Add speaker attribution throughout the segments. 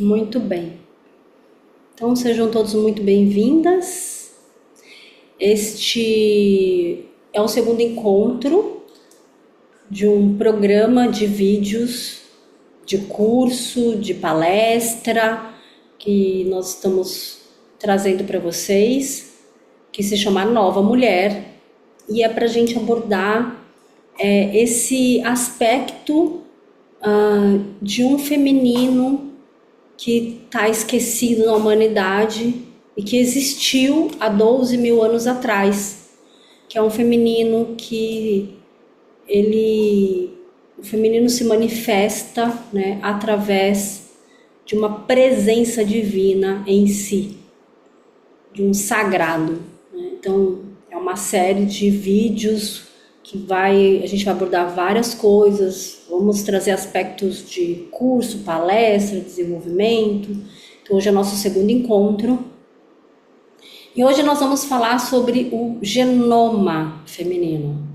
Speaker 1: Muito bem. Então sejam todos muito bem-vindas. Este é o segundo encontro de um programa de vídeos de curso, de palestra que nós estamos trazendo para vocês, que se chama Nova Mulher, e é para a gente abordar esse aspecto de um feminino que está esquecido na humanidade e que existiu há 12 mil anos atrás, que é um feminino o feminino se manifesta, né, através de uma presença divina em si, de um sagrado, né? Então é uma série de vídeos que a gente vai abordar várias coisas, vamos trazer aspectos de curso, palestra, desenvolvimento. Então hoje é nosso segundo encontro. E hoje nós vamos falar sobre o genoma feminino.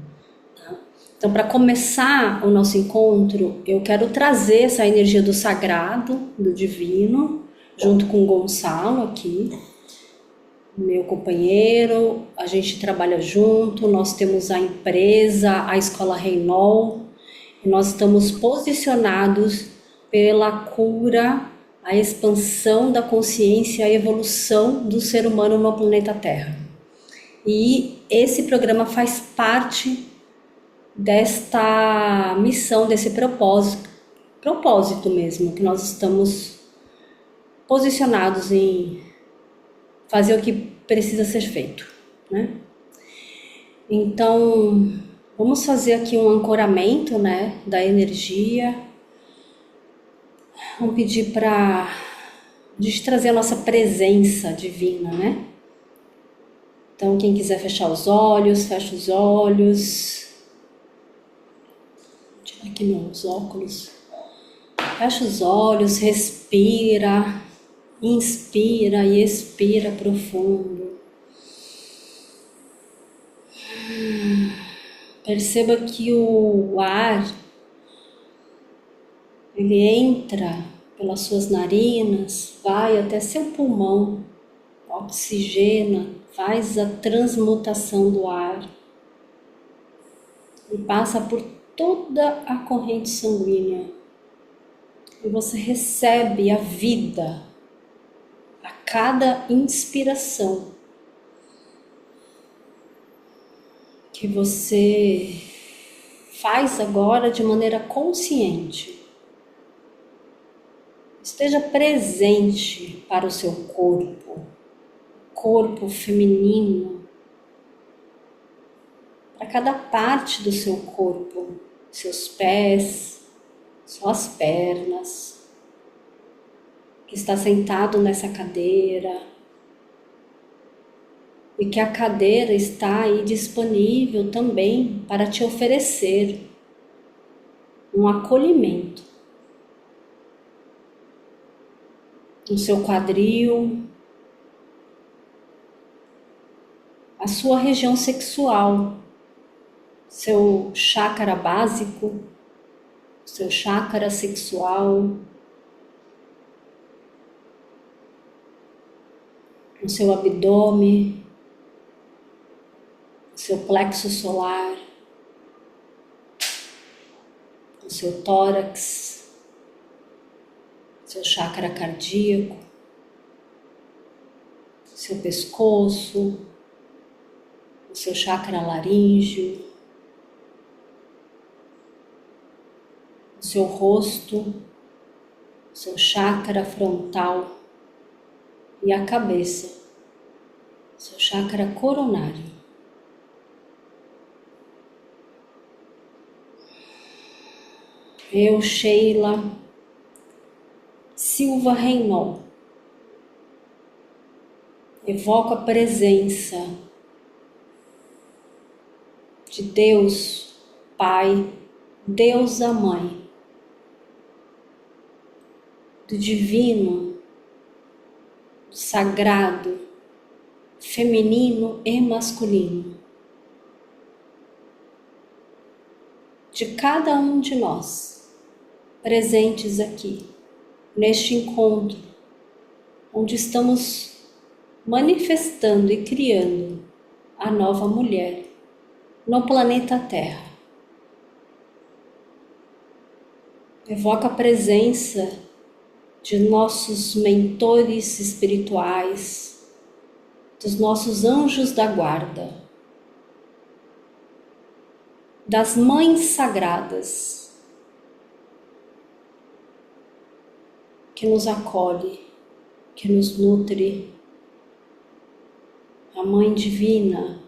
Speaker 1: Tá? Então, para começar o nosso encontro, eu quero trazer essa energia do sagrado, do divino, junto com o Gonçalo aqui, meu companheiro. A gente trabalha junto, nós temos a empresa, a Escola Reinol, e nós estamos posicionados pela cura, a expansão da consciência, a evolução do ser humano no planeta Terra. E esse programa faz parte desta missão, desse propósito mesmo, que nós estamos posicionados em fazer o que precisa ser feito, né? Então, vamos fazer aqui um ancoramento, né, da energia. Vamos pedir para a gente trazer a nossa presença divina, né? Então, quem quiser fechar os olhos, fecha os olhos. Vou tirar aqui meus óculos. Fecha os olhos, respira. Inspira e expira profundo. Perceba que o ar, ele entra pelas suas narinas, vai até seu pulmão, oxigena, faz a transmutação do ar e passa por toda a corrente sanguínea. E você recebe a vida a cada inspiração que você faz agora de maneira consciente. Esteja presente para o seu corpo feminino, para cada parte do seu corpo, seus pés, suas pernas, que está sentado nessa cadeira, e que a cadeira está aí disponível também para te oferecer um acolhimento no seu quadril, a sua região sexual, seu chakra básico, seu chakra sexual, o seu abdômen, o seu plexo solar, o seu tórax, seu chakra cardíaco, seu pescoço, o seu chakra laríngeo, o seu rosto, o seu chakra frontal e a cabeça, seu chakra coronário. Eu, Sheila Silva Reinol, evoco a presença de Deus Pai, Deusa Mãe, do divino, do sagrado, feminino e masculino, de cada um de nós presentes aqui, neste encontro, onde estamos manifestando e criando a nova mulher no planeta Terra. Evoca a presença de nossos mentores espirituais, dos nossos anjos da guarda, das mães sagradas que nos acolhe, que nos nutre, a Mãe Divina.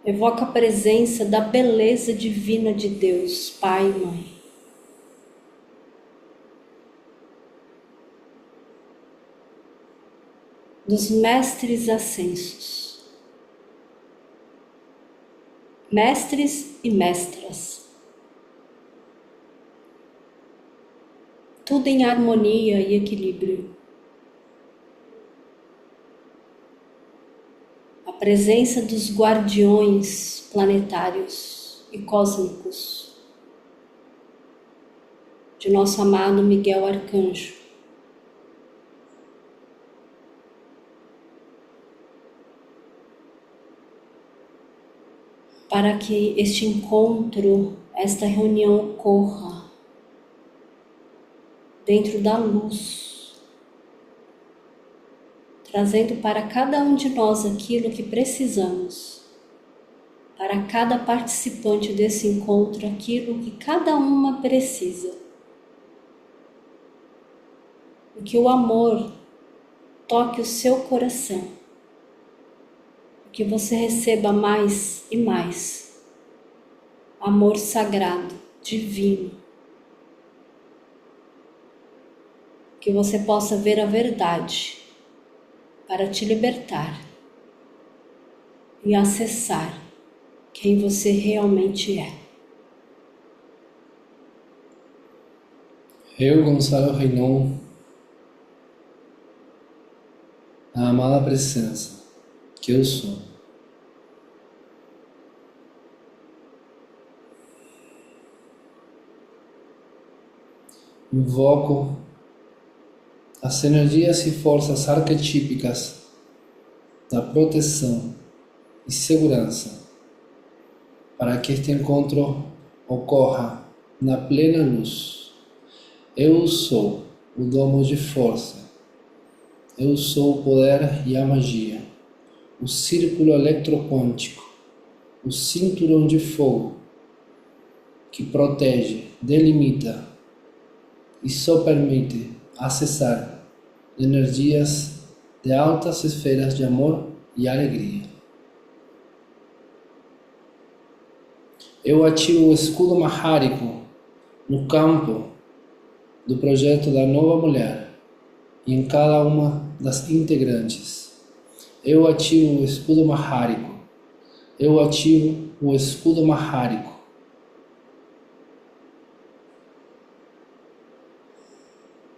Speaker 1: Evoca a presença da beleza divina de Deus, Pai e Mãe. Dos mestres ascensos, mestres e mestras, tudo em harmonia e equilíbrio. A presença dos guardiões planetários e cósmicos, de nosso amado Miguel Arcanjo, para que este encontro, esta reunião ocorra dentro da luz, trazendo para cada um de nós aquilo que precisamos, para cada participante desse encontro aquilo que cada uma precisa. E que o amor toque o seu coração, que você receba mais e mais amor sagrado, divino, que você possa ver a verdade para te libertar e acessar quem você realmente é.
Speaker 2: Eu, Gonçalo Reinon, a amada presença que eu sou, invoco as energias e forças arquetípicas da proteção e segurança para que este encontro ocorra na plena luz. Eu sou o domo de força, eu sou o poder e a magia, o círculo eletroquântico, o cinturão de fogo que protege, delimita e só permite acessar energias de altas esferas de amor e alegria. Eu ativo o escudo mahárico no campo do projeto da nova mulher e em cada uma das integrantes. Eu ativo o escudo mahárico. Eu ativo o escudo mahárico.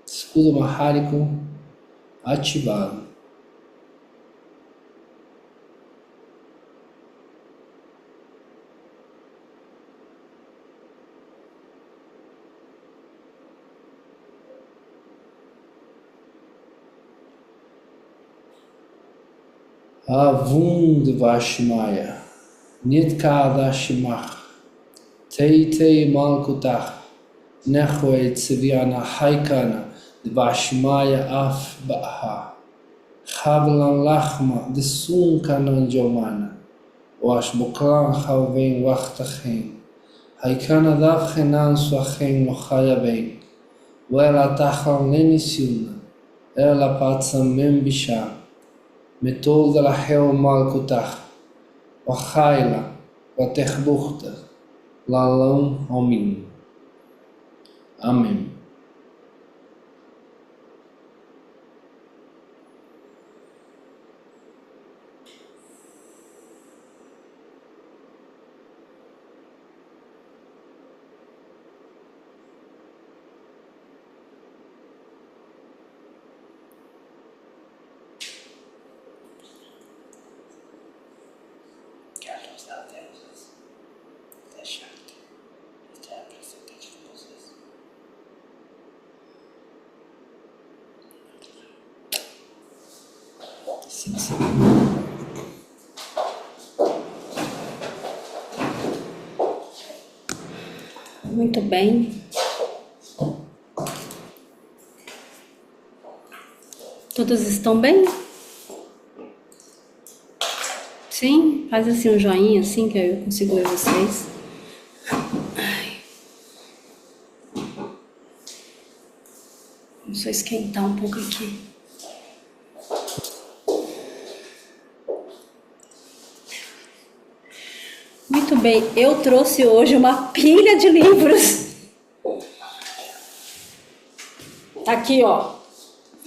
Speaker 2: Escudo mahárico ativado. Avum Devashmaya, Nitkadashimach, Tei Malkutach, Nechwe Tsiviana Haikana, Devashmaya Af Baha, Havlan Lachma, de Sunkanan Jomana, Washbuklan Haven Wachtachen, Haikana Davhenan Swachen Nochayaben, Wela Tachlan Lenisiuna, Ela Patsam Membisha. Metol de la Hel Malkutach, Wachaila, Watechbuchta, Lalam Homim. Amém. Que a luz da Deus Sim, sim.
Speaker 1: Muito bem. Todos estão bem? Sim? Faz assim um joinha assim que eu consigo ver vocês. Vamos só esquentar um pouco aqui. Muito bem, eu trouxe hoje uma pilha de livros. Tá aqui, ó,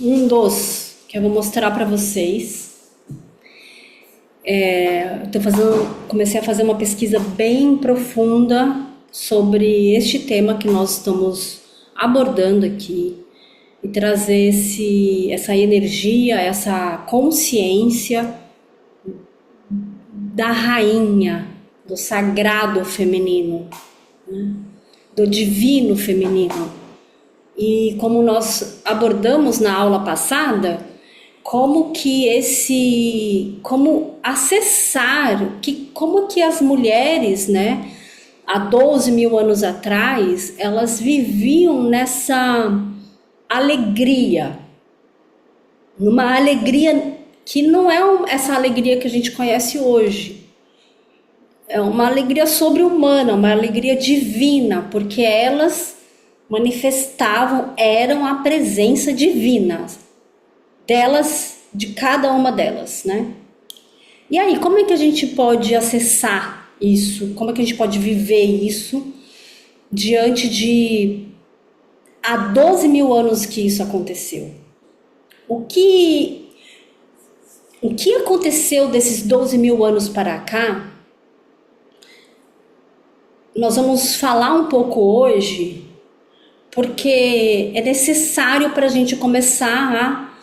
Speaker 1: um dos que eu vou mostrar para vocês. Comecei a fazer uma pesquisa bem profunda sobre este tema que nós estamos abordando aqui e trazer essa energia, essa consciência da rainha, do sagrado feminino, né? Do divino feminino. E como nós abordamos na aula passada, como acessar, como que as mulheres, né, há 12 mil anos atrás, elas viviam nessa alegria, numa alegria que não é essa alegria que a gente conhece hoje. É uma alegria sobre-humana, uma alegria divina, porque elas manifestavam, eram a presença divina delas, de cada uma delas, né? E aí, como é que a gente pode acessar isso? Como é que a gente pode viver isso diante de há 12 mil anos que isso aconteceu? O que aconteceu desses 12 mil anos para cá? Nós vamos falar um pouco hoje, porque é necessário para a gente começar a...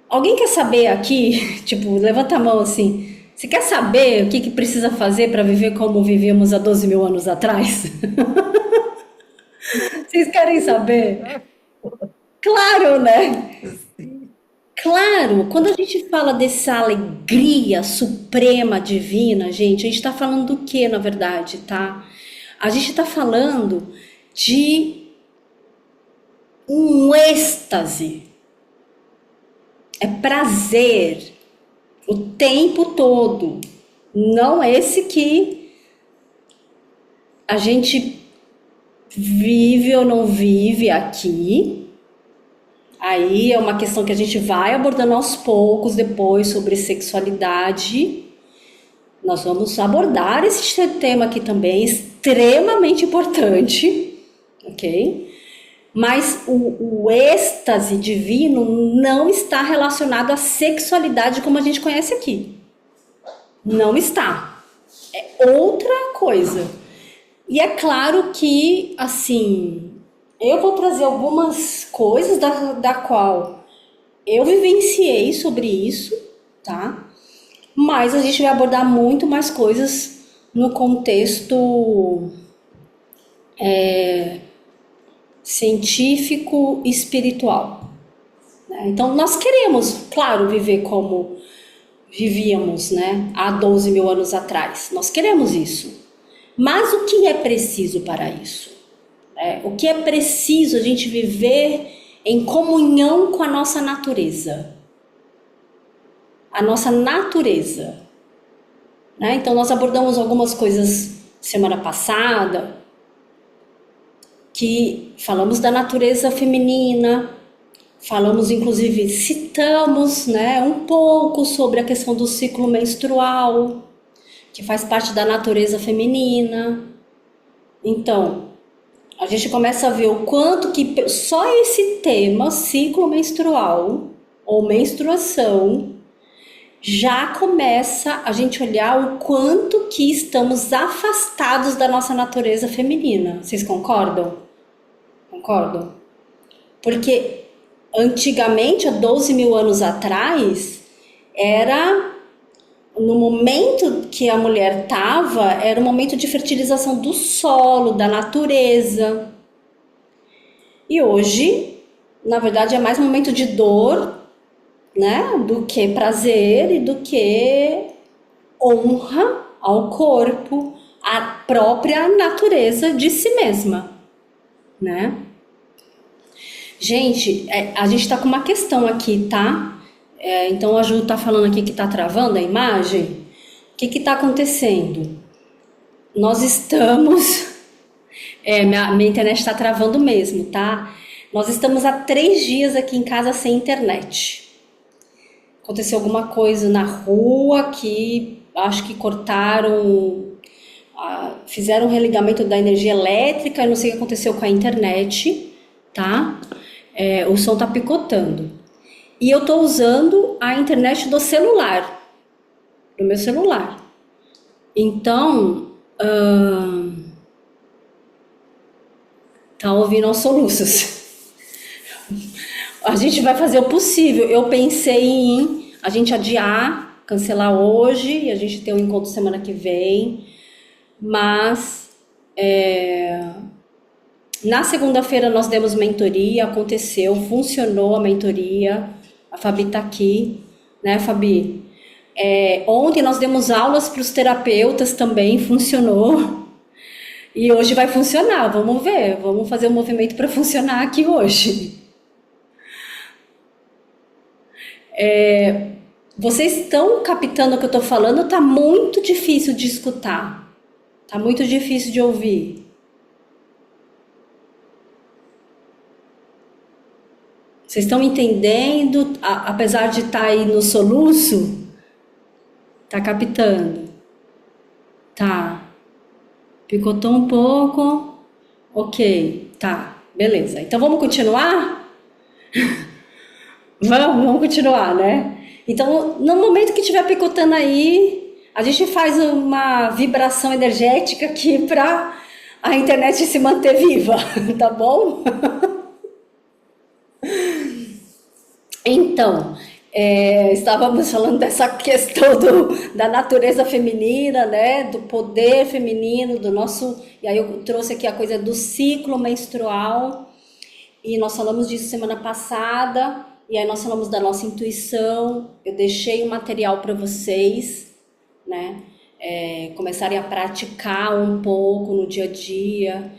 Speaker 1: Alguém quer saber aqui? Tipo, levanta a mão assim. Você quer saber o que precisa fazer para viver como vivíamos há 12 mil anos atrás? Vocês querem saber? Claro, né? Claro, quando a gente fala dessa alegria suprema divina, gente, a gente está falando do que, na verdade, tá? A gente está falando de um êxtase. É prazer o tempo todo. Não esse que a gente vive ou não vive aqui. Aí é uma questão que a gente vai abordando aos poucos depois sobre sexualidade. Nós vamos abordar esse tema aqui também, extremamente importante, ok? Mas o êxtase divino não está relacionado à sexualidade como a gente conhece aqui. Não está. É outra coisa. E é claro que, assim, eu vou trazer algumas coisas da qual eu vivenciei sobre isso, tá? Mas a gente vai abordar muito mais coisas no contexto científico e espiritual, né? Então nós queremos, claro, viver como vivíamos, né, há 12 mil anos atrás. Nós queremos isso. Mas o que é preciso para isso? O que é preciso a gente viver em comunhão com a nossa natureza? A nossa natureza, né? Então nós abordamos algumas coisas semana passada, que falamos da natureza feminina, falamos inclusive, citamos, né, um pouco sobre a questão do ciclo menstrual, que faz parte da natureza feminina. Então, a gente começa a ver o quanto que só esse tema, ciclo menstrual ou menstruação, já começa a gente olhar o quanto que estamos afastados da nossa natureza feminina. Vocês concordam? Concordam? Porque antigamente, há 12 mil anos atrás, era no momento que a mulher estava, era o momento de fertilização do solo, da natureza. E hoje, na verdade, é mais um momento de dor, né? Do que prazer e do que honra ao corpo, à própria natureza de si mesma, né? Gente, a gente tá com uma questão aqui, tá? Então a Ju tá falando aqui que tá travando a imagem. O que que tá acontecendo? Nós estamos... minha internet tá travando mesmo, tá? Nós estamos há 3 dias aqui em casa sem internet. Aconteceu alguma coisa na rua que acho que cortaram, fizeram um religamento da energia elétrica, eu não sei o que aconteceu com a internet, tá? O som tá picotando. E eu tô usando a internet do celular, do meu celular. Então, tá ouvindo aos soluços. A gente vai fazer o possível. Eu pensei em a gente adiar, cancelar hoje e a gente ter um encontro semana que vem. Mas na segunda-feira nós demos mentoria, aconteceu, funcionou a mentoria. A Fabi tá aqui, né, Fabi? Ontem nós demos aulas para os terapeutas também, funcionou. E hoje vai funcionar, vamos ver, vamos fazer um movimento para funcionar aqui hoje. Vocês estão captando o que eu estou falando? Tá muito difícil de escutar, tá muito difícil de ouvir. Vocês estão entendendo? Apesar de estar aí no soluço, tá captando? Tá. Picotou um pouco. Ok, tá, beleza. Então vamos continuar? Vamos continuar, né? Então, no momento que estiver picotando aí, a gente faz uma vibração energética aqui para a internet se manter viva, tá bom? Então, estávamos falando dessa questão da natureza feminina, né? Do poder feminino, do nosso... E aí eu trouxe aqui a coisa do ciclo menstrual, e nós falamos disso semana passada, e aí nós falamos da nossa intuição. Eu deixei um material para vocês, né? Começarem a praticar um pouco no dia a dia.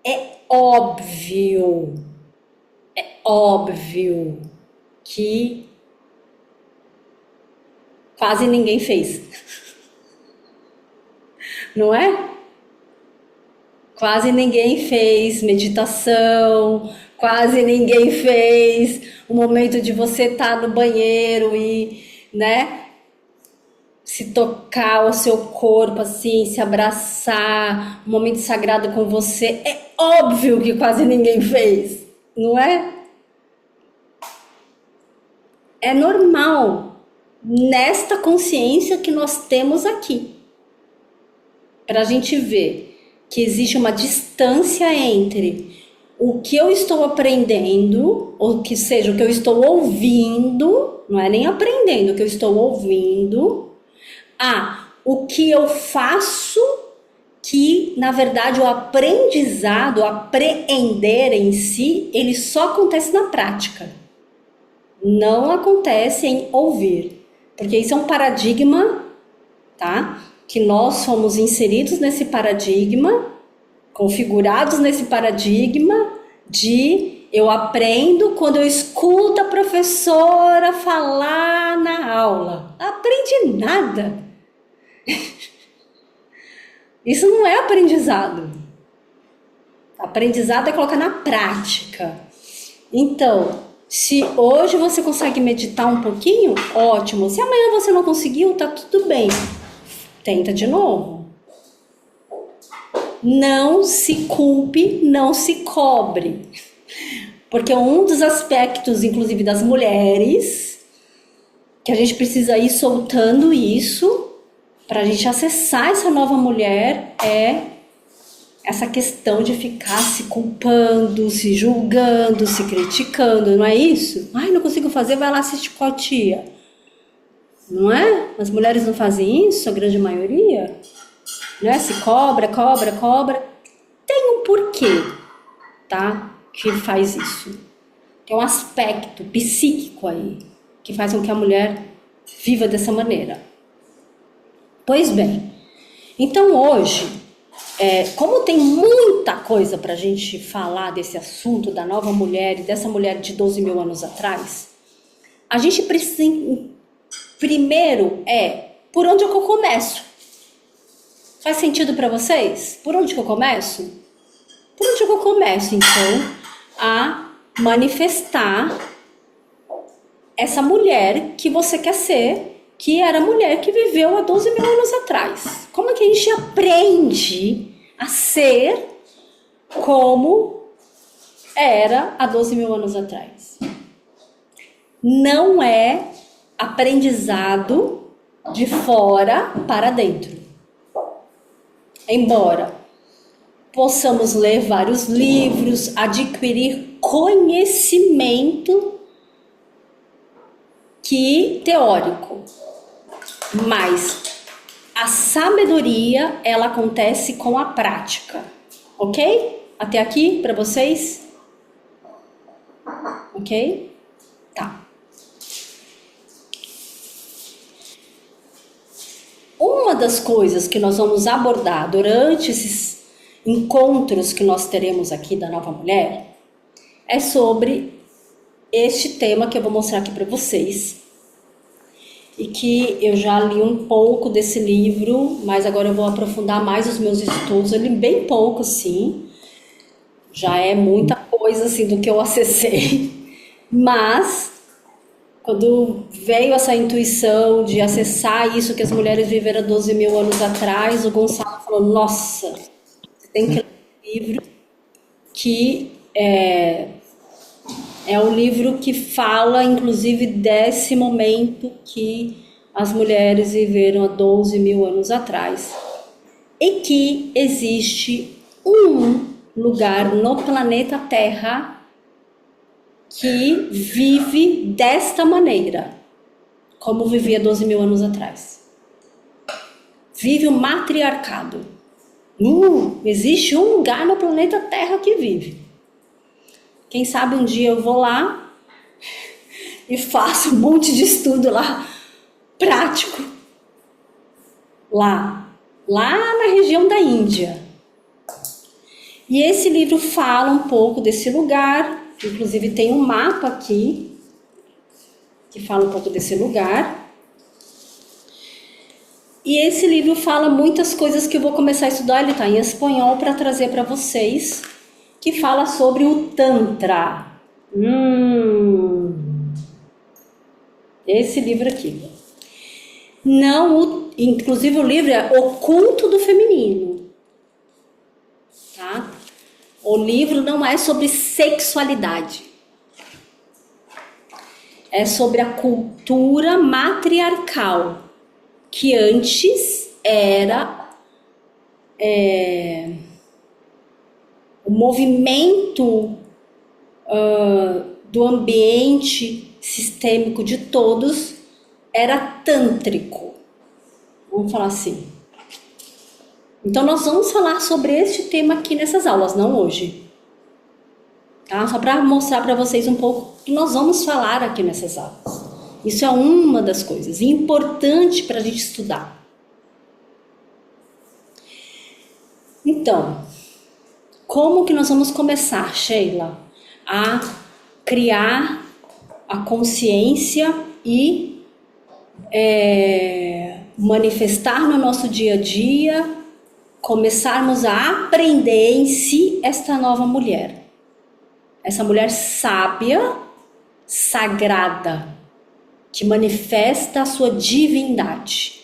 Speaker 1: É óbvio que quase ninguém fez, não é? Quase ninguém fez meditação, quase ninguém fez o momento de você estar no banheiro e, né, se tocar o seu corpo assim, se abraçar, um momento sagrado com você. É óbvio que quase ninguém fez, não é? É normal nesta consciência que nós temos aqui, para a gente ver que existe uma distância entre o que eu estou aprendendo, ou que seja, o que eu estou ouvindo, não é nem aprendendo, o que eu estou ouvindo, o que eu faço, que na verdade o aprendizado, o apreender em si, ele só acontece na prática. Não acontece em ouvir, porque isso é um paradigma, tá? Que nós fomos inseridos nesse paradigma, configurados nesse paradigma de eu aprendo quando eu escuto a professora falar na aula. Não aprendi nada. Isso não é aprendizado. Aprendizado é colocar na prática. Então, se hoje você consegue meditar um pouquinho, ótimo. Se amanhã você não conseguiu, tá tudo bem. Tenta de novo. Não se culpe, não se cobre. Porque um dos aspectos, inclusive das mulheres, que a gente precisa ir soltando isso, para a gente acessar essa nova mulher, é essa questão de ficar se culpando, se julgando, se criticando, não é isso? Ai, não consigo fazer, vai lá assistir com a tia. Não é? As mulheres não fazem isso, a grande maioria? Né? Se cobra. Tem um porquê, tá? Que faz isso. Tem um aspecto psíquico aí, que faz com que a mulher viva dessa maneira. Pois bem, então hoje, como tem muita coisa para a gente falar desse assunto da nova mulher e dessa mulher de 12 mil anos atrás, a gente precisa, primeiro, por onde é que eu começo? Faz sentido para vocês? Por onde que eu começo? Por onde que eu começo, então, a manifestar essa mulher que você quer ser, que era a mulher que viveu há 12 mil anos atrás? Como é que a gente aprende a ser como era há 12 mil anos atrás? Não é aprendizado de fora para dentro. Embora possamos ler vários livros, adquirir conhecimento teórico, mas a sabedoria, ela acontece com a prática, ok? Até aqui para vocês? Ok? Tá. Uma das coisas que nós vamos abordar durante esses encontros que nós teremos aqui da Nova Mulher é sobre este tema que eu vou mostrar aqui para vocês, e que eu já li um pouco desse livro, mas agora eu vou aprofundar mais os meus estudos. Eu li bem pouco, sim, já é muita coisa assim do que eu acessei, mas quando veio essa intuição de acessar isso que as mulheres viveram 12 mil anos atrás, o Gonçalo falou, nossa, você tem que ler um livro que é o livro que fala, inclusive, desse momento que as mulheres viveram há 12 mil anos atrás. E que existe um lugar no planeta Terra que vive desta maneira, como vivia 12 mil anos atrás. Vive o matriarcado. Existe um lugar no planeta Terra que vive. Quem sabe um dia eu vou lá e faço um monte de estudo lá, prático. Lá na região da Índia. E esse livro fala um pouco desse lugar, inclusive tem um mapa aqui, que fala um pouco desse lugar. E esse livro fala muitas coisas que eu vou começar a estudar, ele está em espanhol para trazer para vocês, que fala sobre o Tantra. Esse livro aqui. Inclusive o livro é O Culto do Feminino. Tá? O livro não é sobre sexualidade. É sobre a cultura matriarcal, que antes era o movimento do ambiente sistêmico de todos era tântrico, vamos falar assim. Então nós vamos falar sobre este tema aqui nessas aulas, não hoje, tá? Só para mostrar para vocês um pouco que nós vamos falar aqui nessas aulas. Isso é uma das coisas importante para a gente estudar. Então, como que nós vamos começar, Sheila, a criar a consciência e manifestar no nosso dia a dia, começarmos a aprender em si esta nova mulher, essa mulher sábia, sagrada, que manifesta a sua divindade.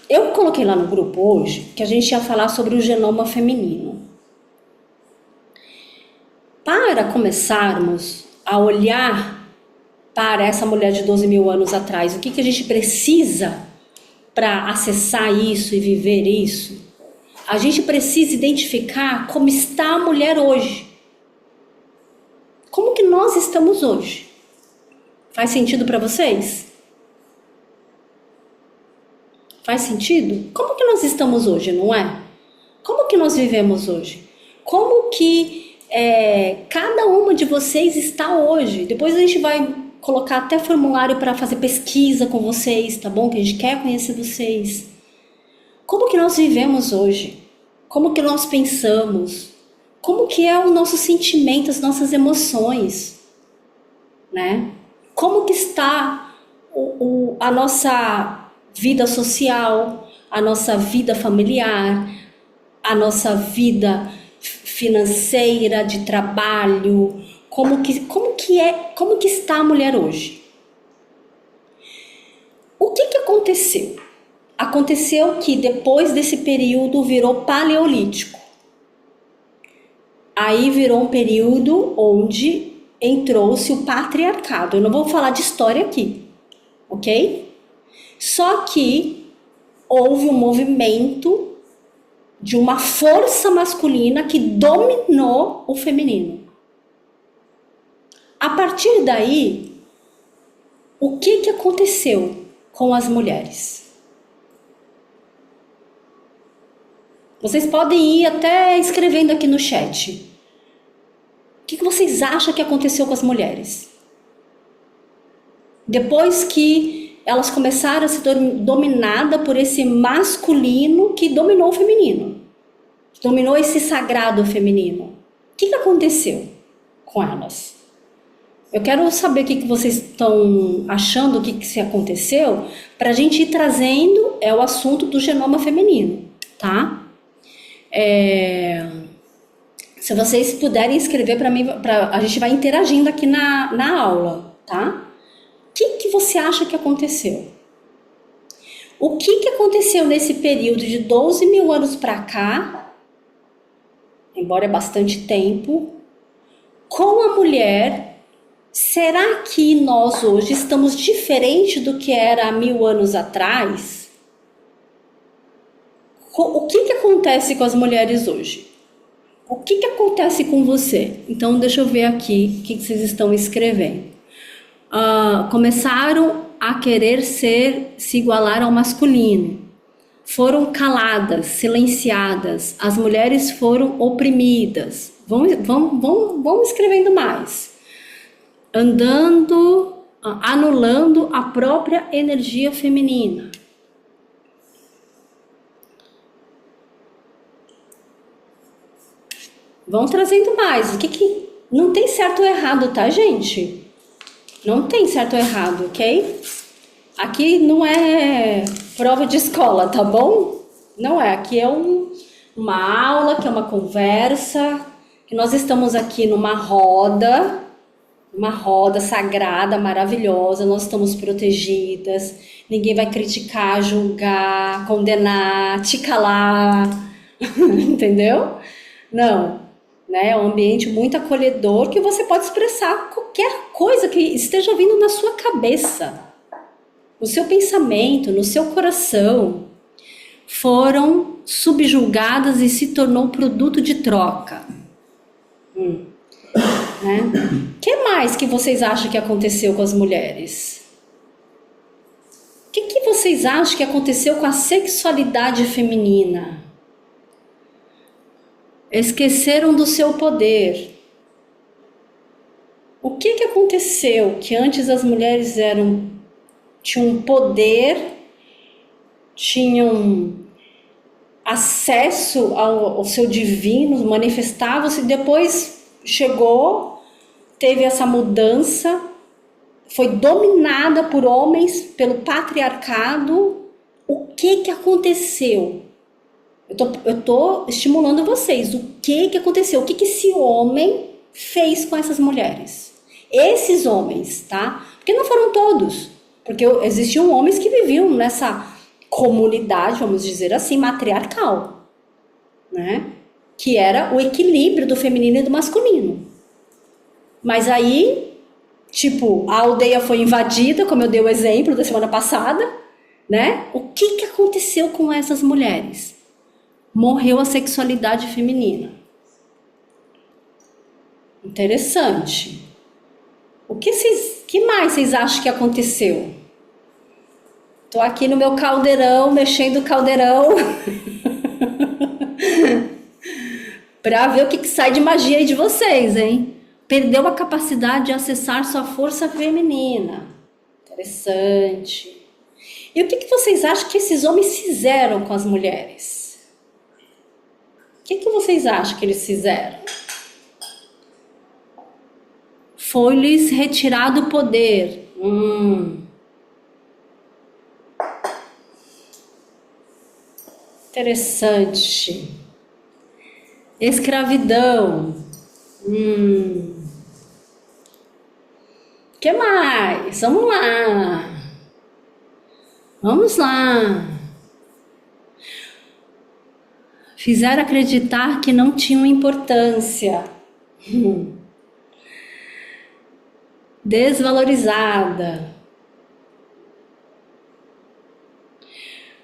Speaker 1: Eu coloquei lá no grupo hoje que a gente ia falar sobre o genoma feminino. Para começarmos a olhar para essa mulher de 12 mil anos atrás, o que a gente precisa para acessar isso e viver isso? A gente precisa identificar como está a mulher hoje. Como que nós estamos hoje? Faz sentido para vocês? Faz sentido? Como que nós estamos hoje, não é? Como que nós vivemos hoje? Como que cada uma de vocês está hoje. Depois a gente vai colocar até formulário para fazer pesquisa com vocês, tá bom? Que a gente quer conhecer vocês. Como que nós vivemos hoje? Como que nós pensamos? Como que é o nosso sentimento, as nossas emoções, né? Como que está a nossa vida social, a nossa vida familiar, a nossa vida financeira, de trabalho? Como que está a mulher hoje? O que aconteceu? Aconteceu que depois desse período virou paleolítico. Aí virou um período onde entrou-se o patriarcado. Eu não vou falar de história aqui, ok? Só que houve um movimento de uma força masculina que dominou o feminino. A partir daí, o que aconteceu com as mulheres? Vocês podem ir até escrevendo aqui no chat. O que vocês acham que aconteceu com as mulheres? Depois que elas começaram a ser dominadas por esse masculino que dominou o feminino. Dominou esse sagrado feminino. O que aconteceu com elas? Eu quero saber o que vocês estão achando, o que se aconteceu, para a gente ir trazendo o assunto do genoma feminino, tá? Se vocês puderem escrever para mim, a gente vai interagindo aqui na aula, tá? O que você acha que aconteceu? O que aconteceu nesse período de 12 mil anos para cá, embora é bastante tempo, com a mulher? Será que nós hoje estamos diferente do que era há 1000 anos atrás? O que acontece com as mulheres hoje? O que acontece com você? Então, deixa eu ver aqui o que vocês estão escrevendo. Começaram a querer se igualar ao masculino. Foram caladas, silenciadas. As mulheres foram oprimidas. Vamos escrevendo mais. Anulando a própria energia feminina. Vão trazendo mais. Não tem certo ou errado, tá, gente? Não tem certo ou errado, ok? Aqui não é prova de escola, tá bom? Não é. Aqui é uma aula, que é uma conversa, que nós estamos aqui numa roda sagrada, maravilhosa, nós estamos protegidas, ninguém vai criticar, julgar, condenar, te calar, entendeu? Não, né? É um ambiente muito acolhedor que você pode expressar qualquer coisa que esteja vindo na sua cabeça, no seu pensamento, no seu coração. Foram subjugadas e se tornou produto de troca. Né? O que mais que vocês acham que aconteceu com as mulheres? O que vocês acham que aconteceu com a sexualidade feminina? Esqueceram do seu poder. O que aconteceu? Que antes as mulheres tinham poder, tinham acesso ao seu divino, manifestavam-se, depois teve essa mudança, foi dominada por homens, pelo patriarcado. O que aconteceu? Eu tô estimulando vocês. O que aconteceu? O que esse homem fez com essas mulheres? Esses homens, tá? Porque não foram todos. Porque existiam homens que viviam nessa comunidade, vamos dizer assim, matriarcal, né? Que era o equilíbrio do feminino e do masculino. Mas aí, tipo, a aldeia foi invadida, como eu dei o exemplo da semana passada, né? O que aconteceu com essas mulheres? Morreu a sexualidade feminina. Interessante. Que mais vocês acham que aconteceu? Tô aqui no meu caldeirão, mexendo o caldeirão. Para ver o que sai de magia aí de vocês, hein? Perdeu a capacidade de acessar sua força feminina. Interessante. E o que vocês acham que esses homens fizeram com as mulheres? O que vocês acham que eles fizeram? Foi-lhes retirado o poder. Interessante. Escravidão. Que mais? Vamos lá. Vamos lá. Fizeram acreditar que não tinham importância. Desvalorizada.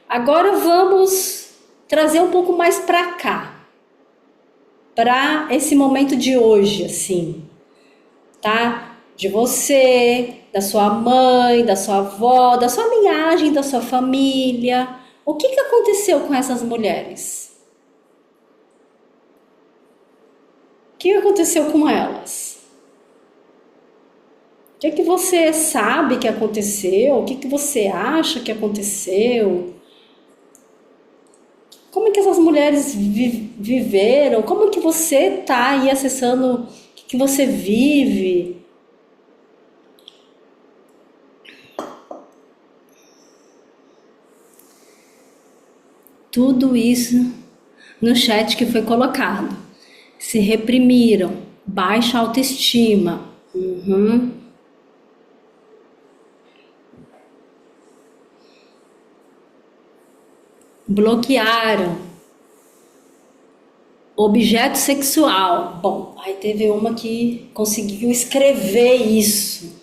Speaker 1: Agora vamos trazer um pouco mais para cá. Para esse momento de hoje, assim. Tá? De você, da sua mãe, da sua avó, da sua linhagem, da sua família. O que aconteceu com essas mulheres? O que aconteceu com elas? O que você sabe que aconteceu? O que você acha que aconteceu? Como é que essas mulheres viveram? Como que você está aí acessando o que você vive? Tudo isso no chat que foi colocado. Se reprimiram, baixa autoestima. Bloquearam. Objeto sexual. Bom, aí teve uma que conseguiu escrever isso.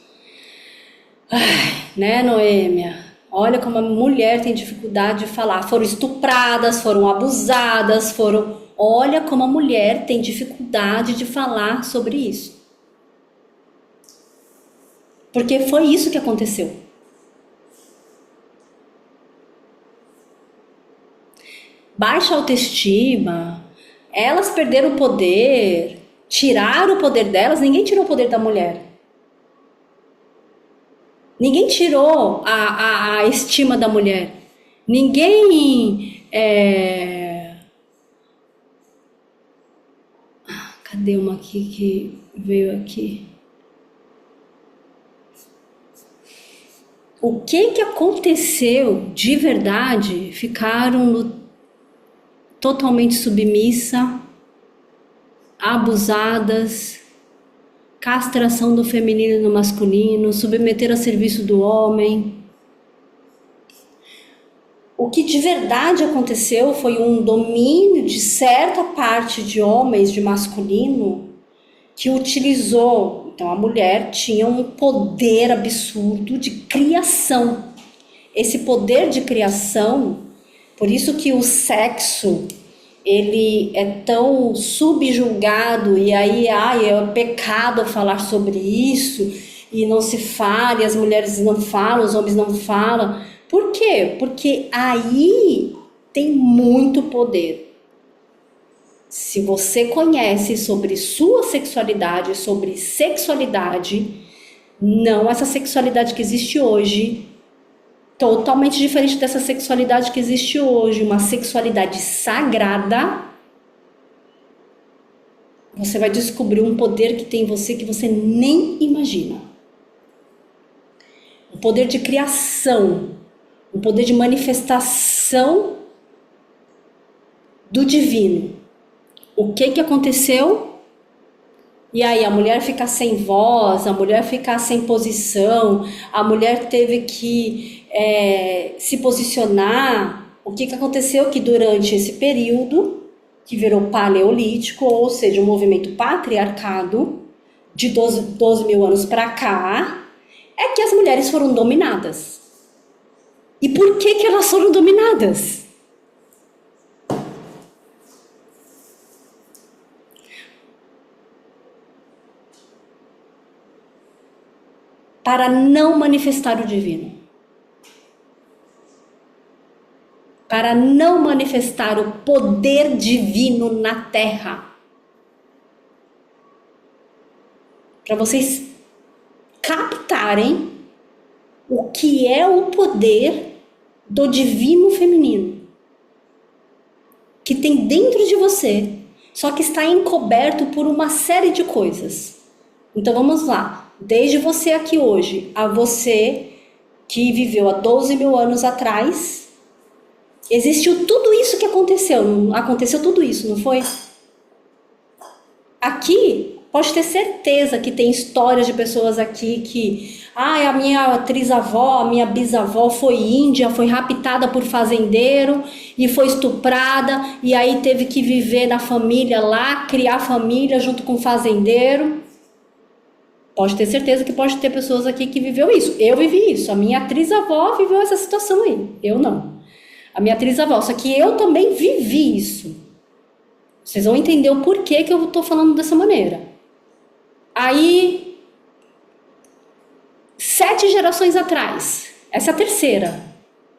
Speaker 1: Ai, né, Noêmia? Olha como a mulher tem dificuldade de falar. Foram estupradas, foram abusadas, Olha como a mulher tem dificuldade de falar sobre isso. Porque foi isso que aconteceu. Baixa autoestima, elas perderam o poder, tiraram o poder delas, ninguém tirou o poder da mulher. Ninguém tirou a estima da mulher. Ninguém... Cadê uma aqui que veio aqui? O que aconteceu de verdade? Ficaram totalmente submissa, abusadas, castração do feminino e do masculino, submeter a serviço do homem. O que de verdade aconteceu foi um domínio de certa parte de homens, de masculino, que utilizou. Então a mulher tinha um poder absurdo de criação. Esse poder de criação, por isso que o sexo, ele é tão subjugado, e aí é pecado falar sobre isso, e não se fala, e as mulheres não falam, os homens não falam. Por quê? Porque aí tem muito poder. Se você conhece sobre sua sexualidade, sobre sexualidade, não essa sexualidade que existe hoje, totalmente diferente dessa sexualidade que existe hoje, uma sexualidade sagrada, você vai descobrir um poder que tem em você que você nem imagina. Um poder de criação, um poder de manifestação do divino. O que aconteceu? E aí a mulher fica sem voz, a mulher fica sem posição, a mulher teve que se posicionar. O que aconteceu? Que durante esse período, que virou paleolítico, ou seja, um movimento patriarcado, de 12 mil anos para cá, é que as mulheres foram dominadas. E por que elas foram dominadas? Para não manifestar o divino. Para não manifestar o poder divino na Terra. para vocês captarem o que é o poder do divino feminino que tem dentro de você, só que está encoberto por uma série de coisas. Então vamos lá, desde você aqui hoje, a você que viveu há 12 mil anos atrás, existiu tudo isso que aconteceu tudo isso, não foi? Aqui, pode ter certeza que tem histórias de pessoas aqui que a minha trisavó, a minha bisavó foi índia, foi raptada por fazendeiro e foi estuprada e aí teve que viver na família lá, criar família junto com o fazendeiro. Pode ter certeza que pode ter pessoas aqui que viveu isso. Eu vivi isso, a minha trisavó viveu essa situação aí, eu não. A minha trisavó, só que eu também vivi isso. Vocês vão entender o porquê que eu tô falando dessa maneira. Aí, 7 gerações atrás, essa é a terceira.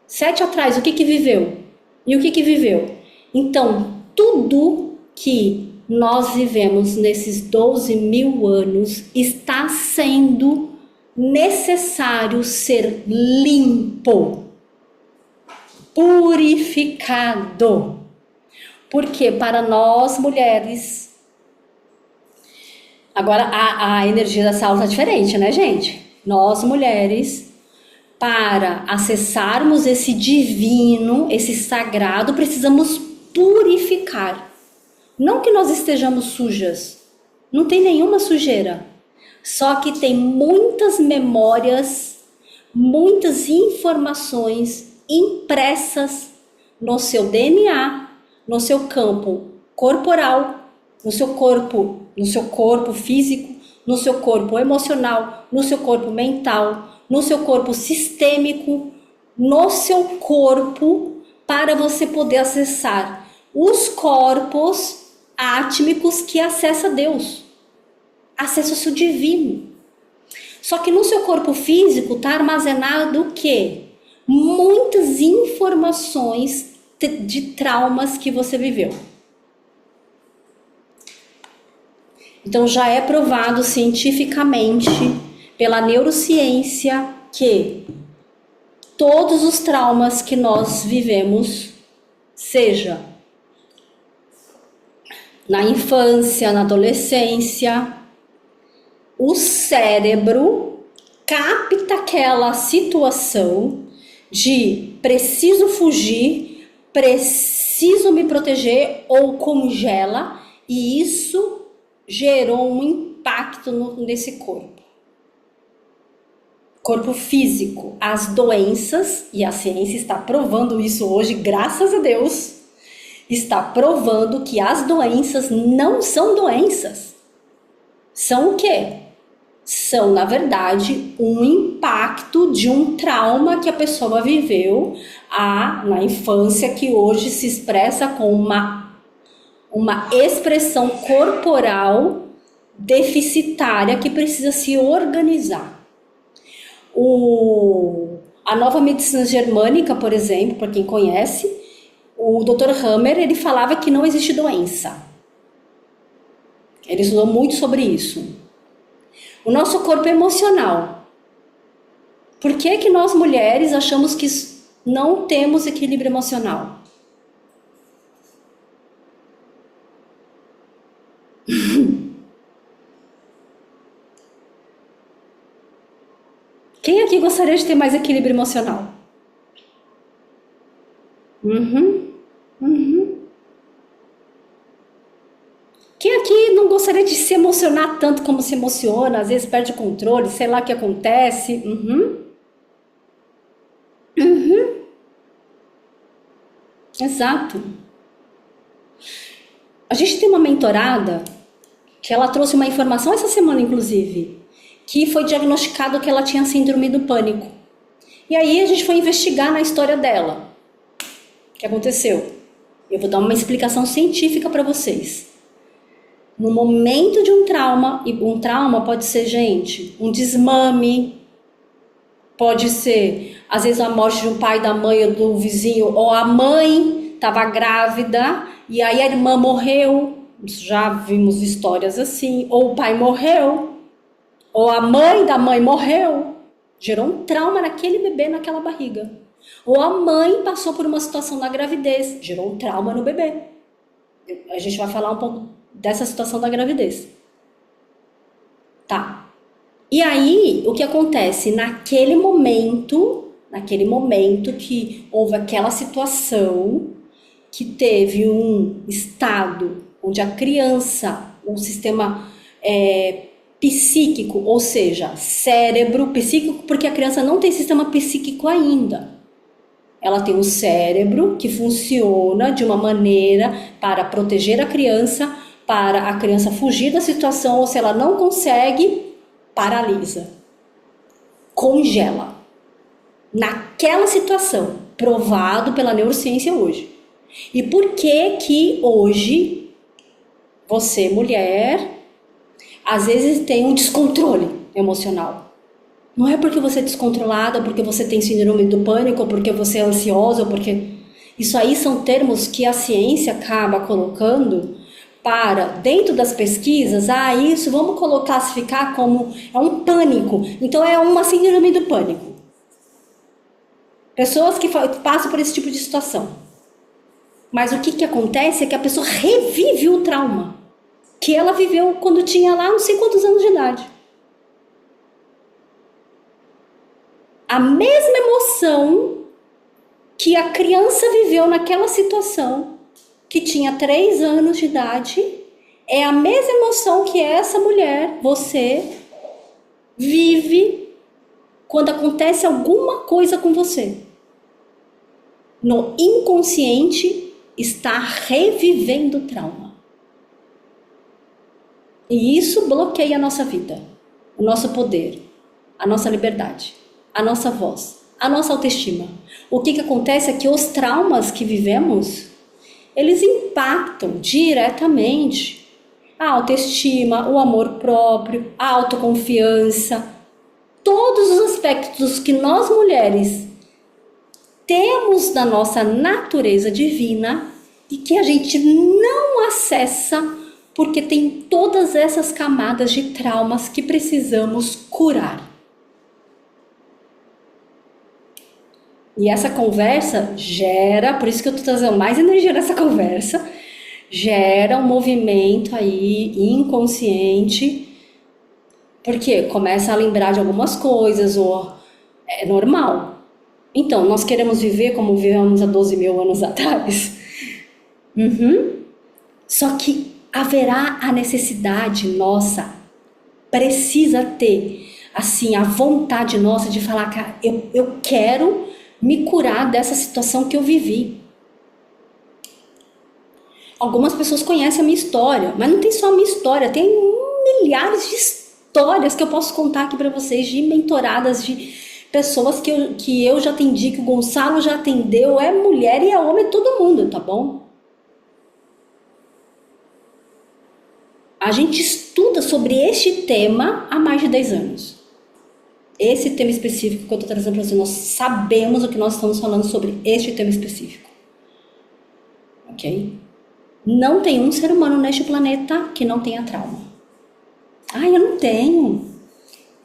Speaker 1: 7 atrás, o que que viveu? E o que que viveu? Então, tudo que nós vivemos nesses 12 mil anos está sendo necessário ser limpo, purificado. Porque para nós mulheres, agora a energia dessa aula está diferente, né, gente? Nós mulheres, para acessarmos esse divino, esse sagrado, precisamos purificar. Não que nós estejamos sujas, não tem nenhuma sujeira. Só que tem muitas memórias, muitas informações impressas no seu DNA, no seu campo corporal, no seu corpo físico, no seu corpo emocional, no seu corpo mental, no seu corpo sistêmico, no seu corpo, para você poder acessar os corpos átmicos que acessa Deus, acessa o seu divino. Só que no seu corpo físico está armazenado o quê? Muitas informações de traumas que você viveu. Então já é provado cientificamente pela neurociência que todos os traumas que nós vivemos, seja na infância, na adolescência, o cérebro capta aquela situação de preciso fugir, preciso me proteger ou congela, e isso gerou um impacto nesse corpo. Corpo físico, as doenças, e a ciência está provando isso hoje, graças a Deus, está provando que as doenças não são doenças. São o quê? São, na verdade, um impacto de um trauma que a pessoa viveu na infância, que hoje se expressa com uma expressão corporal deficitária que precisa se organizar. A nova medicina germânica, por exemplo, para quem conhece, o Dr. Hammer, ele falava que não existe doença. Ele estudou muito sobre isso. O nosso corpo emocional. Por que nós mulheres achamos que não temos equilíbrio emocional? Quem aqui gostaria de ter mais equilíbrio emocional? Quem aqui não gostaria de se emocionar tanto como se emociona? Às vezes perde o controle, sei lá o que acontece. Exato. A gente tem uma mentorada que ela trouxe uma informação essa semana, inclusive, que foi diagnosticado que ela tinha síndrome do pânico. E aí a gente foi investigar na história dela. O que aconteceu? Eu vou dar uma explicação científica para vocês. No momento de um trauma, e um trauma pode ser, gente, um desmame, pode ser, às vezes, a morte de um pai, da mãe ou do vizinho, ou a mãe estava grávida e aí a irmã morreu, já vimos histórias assim, ou o pai morreu. Ou a mãe da mãe morreu, gerou um trauma naquele bebê, naquela barriga. Ou a mãe passou por uma situação da gravidez, gerou um trauma no bebê. A gente vai falar um pouco dessa situação da gravidez. Tá. E aí, o que acontece? Naquele momento que houve aquela situação, que teve um estado onde a criança, um sistema psíquico, ou seja, cérebro psíquico, porque a criança não tem sistema psíquico ainda. Ela tem um cérebro que funciona de uma maneira para proteger a criança, para a criança fugir da situação, ou se ela não consegue, paralisa, congela. Naquela situação, provado pela neurociência hoje. E por que que hoje, você, mulher, às vezes tem um descontrole emocional? Não é porque você é descontrolada, porque você tem síndrome do pânico, porque você é ansiosa, porque... Isso aí são termos que a ciência acaba colocando para, dentro das pesquisas, isso vamos classificar como é um pânico. Então é uma síndrome do pânico. Pessoas que passam por esse tipo de situação. Mas o que acontece é que a pessoa revive o trauma que ela viveu quando tinha lá não sei quantos anos de idade. A mesma emoção que a criança viveu naquela situação, que tinha 3 anos de idade, é a mesma emoção que essa mulher, você, vive quando acontece alguma coisa com você. No inconsciente está revivendo o trauma. E isso bloqueia a nossa vida, o nosso poder, a nossa liberdade, a nossa voz, a nossa autoestima. O que acontece é que os traumas que vivemos, eles impactam diretamente a autoestima, o amor próprio, a autoconfiança, todos os aspectos que nós mulheres temos da nossa natureza divina e que a gente não acessa porque tem todas essas camadas de traumas que precisamos curar. E essa conversa gera, por isso que eu estou trazendo mais energia nessa conversa, gera um movimento aí inconsciente, porque começa a lembrar de algumas coisas, ou é normal. Então, nós queremos viver como vivemos há 12 mil anos atrás? Só que haverá a necessidade nossa, precisa ter, assim, a vontade nossa de falar, cara, eu quero me curar dessa situação que eu vivi. Algumas pessoas conhecem a minha história, mas não tem só a minha história, tem milhares de histórias que eu posso contar aqui para vocês, de mentoradas, de pessoas que eu já atendi, que o Gonçalo já atendeu, é mulher e é homem, todo mundo, tá bom? A gente estuda sobre este tema há mais de 10 anos. Esse tema específico que eu estou trazendo para vocês, nós sabemos o que nós estamos falando sobre este tema específico. Ok? Não tem um ser humano neste planeta que não tenha trauma. Eu não tenho.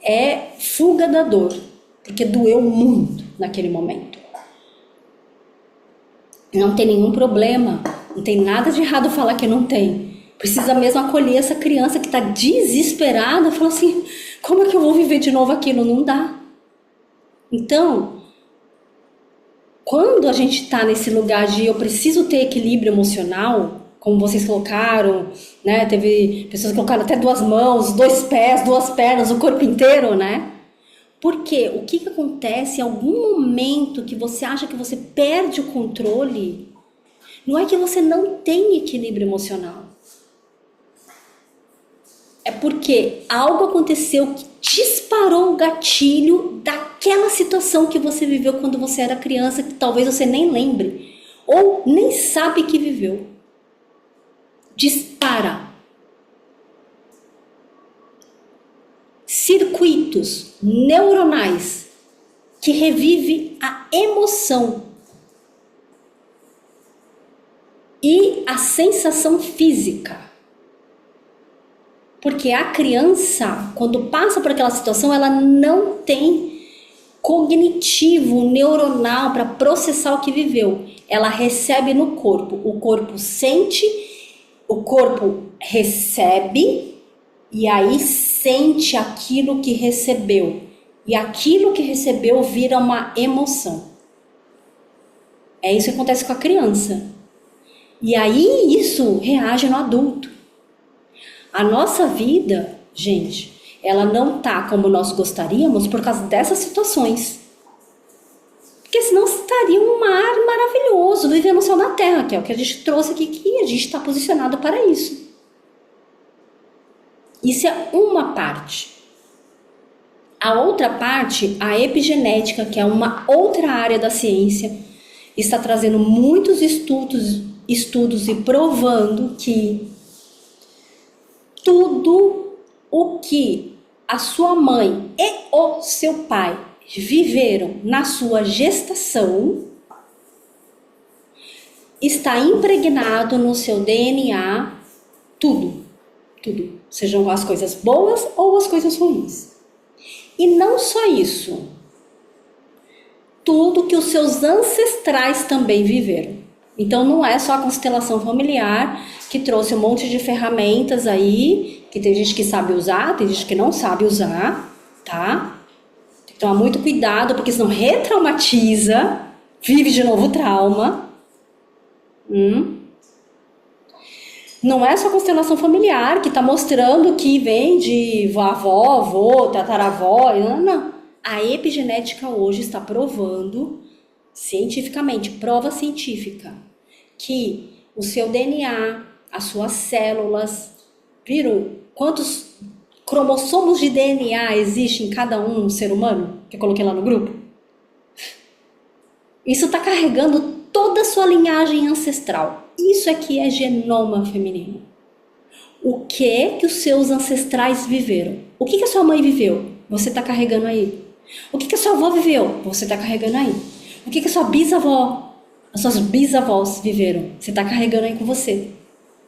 Speaker 1: É fuga da dor, porque doeu muito naquele momento. Não tem nenhum problema, não tem nada de errado falar que não tem. Precisa mesmo acolher essa criança que está desesperada, falar assim, como é que eu vou viver de novo aquilo? Não dá. Então, quando a gente está nesse lugar de eu preciso ter equilíbrio emocional, como vocês colocaram, né? Teve pessoas que colocaram até 2 mãos, 2 pés, 2 pernas, o corpo inteiro, né? Porque o que acontece em algum momento que você acha que você perde o controle, não é que você não tem equilíbrio emocional. É porque algo aconteceu que disparou o gatilho daquela situação que você viveu quando você era criança, que talvez você nem lembre, ou nem sabe que viveu. Dispara. Circuitos neuronais que revive a emoção e a sensação física. Porque a criança, quando passa por aquela situação, ela não tem cognitivo, neuronal para processar o que viveu. Ela recebe no corpo. O corpo sente, o corpo recebe e aí sente aquilo que recebeu. E aquilo que recebeu vira uma emoção. É isso que acontece com a criança. E aí isso reage no adulto. A nossa vida, gente, ela não tá como nós gostaríamos por causa dessas situações. Porque senão estaria um mar maravilhoso vivendo no céu na terra, que é o que a gente trouxe aqui, que a gente está posicionado para isso. Isso é uma parte. A outra parte, a epigenética, que é uma outra área da ciência, está trazendo muitos estudos e provando que tudo o que a sua mãe e o seu pai viveram na sua gestação está impregnado no seu DNA, tudo, sejam as coisas boas ou as coisas ruins. E não só isso, tudo que os seus ancestrais também viveram. Então não é só a constelação familiar que trouxe um monte de ferramentas aí, que tem gente que sabe usar, tem gente que não sabe usar, tá? Tem que tomar muito cuidado, porque senão retraumatiza, vive de novo trauma. Não é só a constelação familiar que tá mostrando que vem de avó, avô, tataravó, não. A epigenética hoje está provando, cientificamente, prova científica, que o seu DNA, as suas células, viram quantos cromossomos de DNA existem em cada um ser humano? Que eu coloquei lá no grupo. Isso está carregando toda a sua linhagem ancestral. Isso aqui é genoma feminino. O que os seus ancestrais viveram? O que a sua mãe viveu? Você está carregando aí. O que a sua avó viveu? Você está carregando aí. O que a sua bisavó, as suas bisavós viveram? Você está carregando aí com você.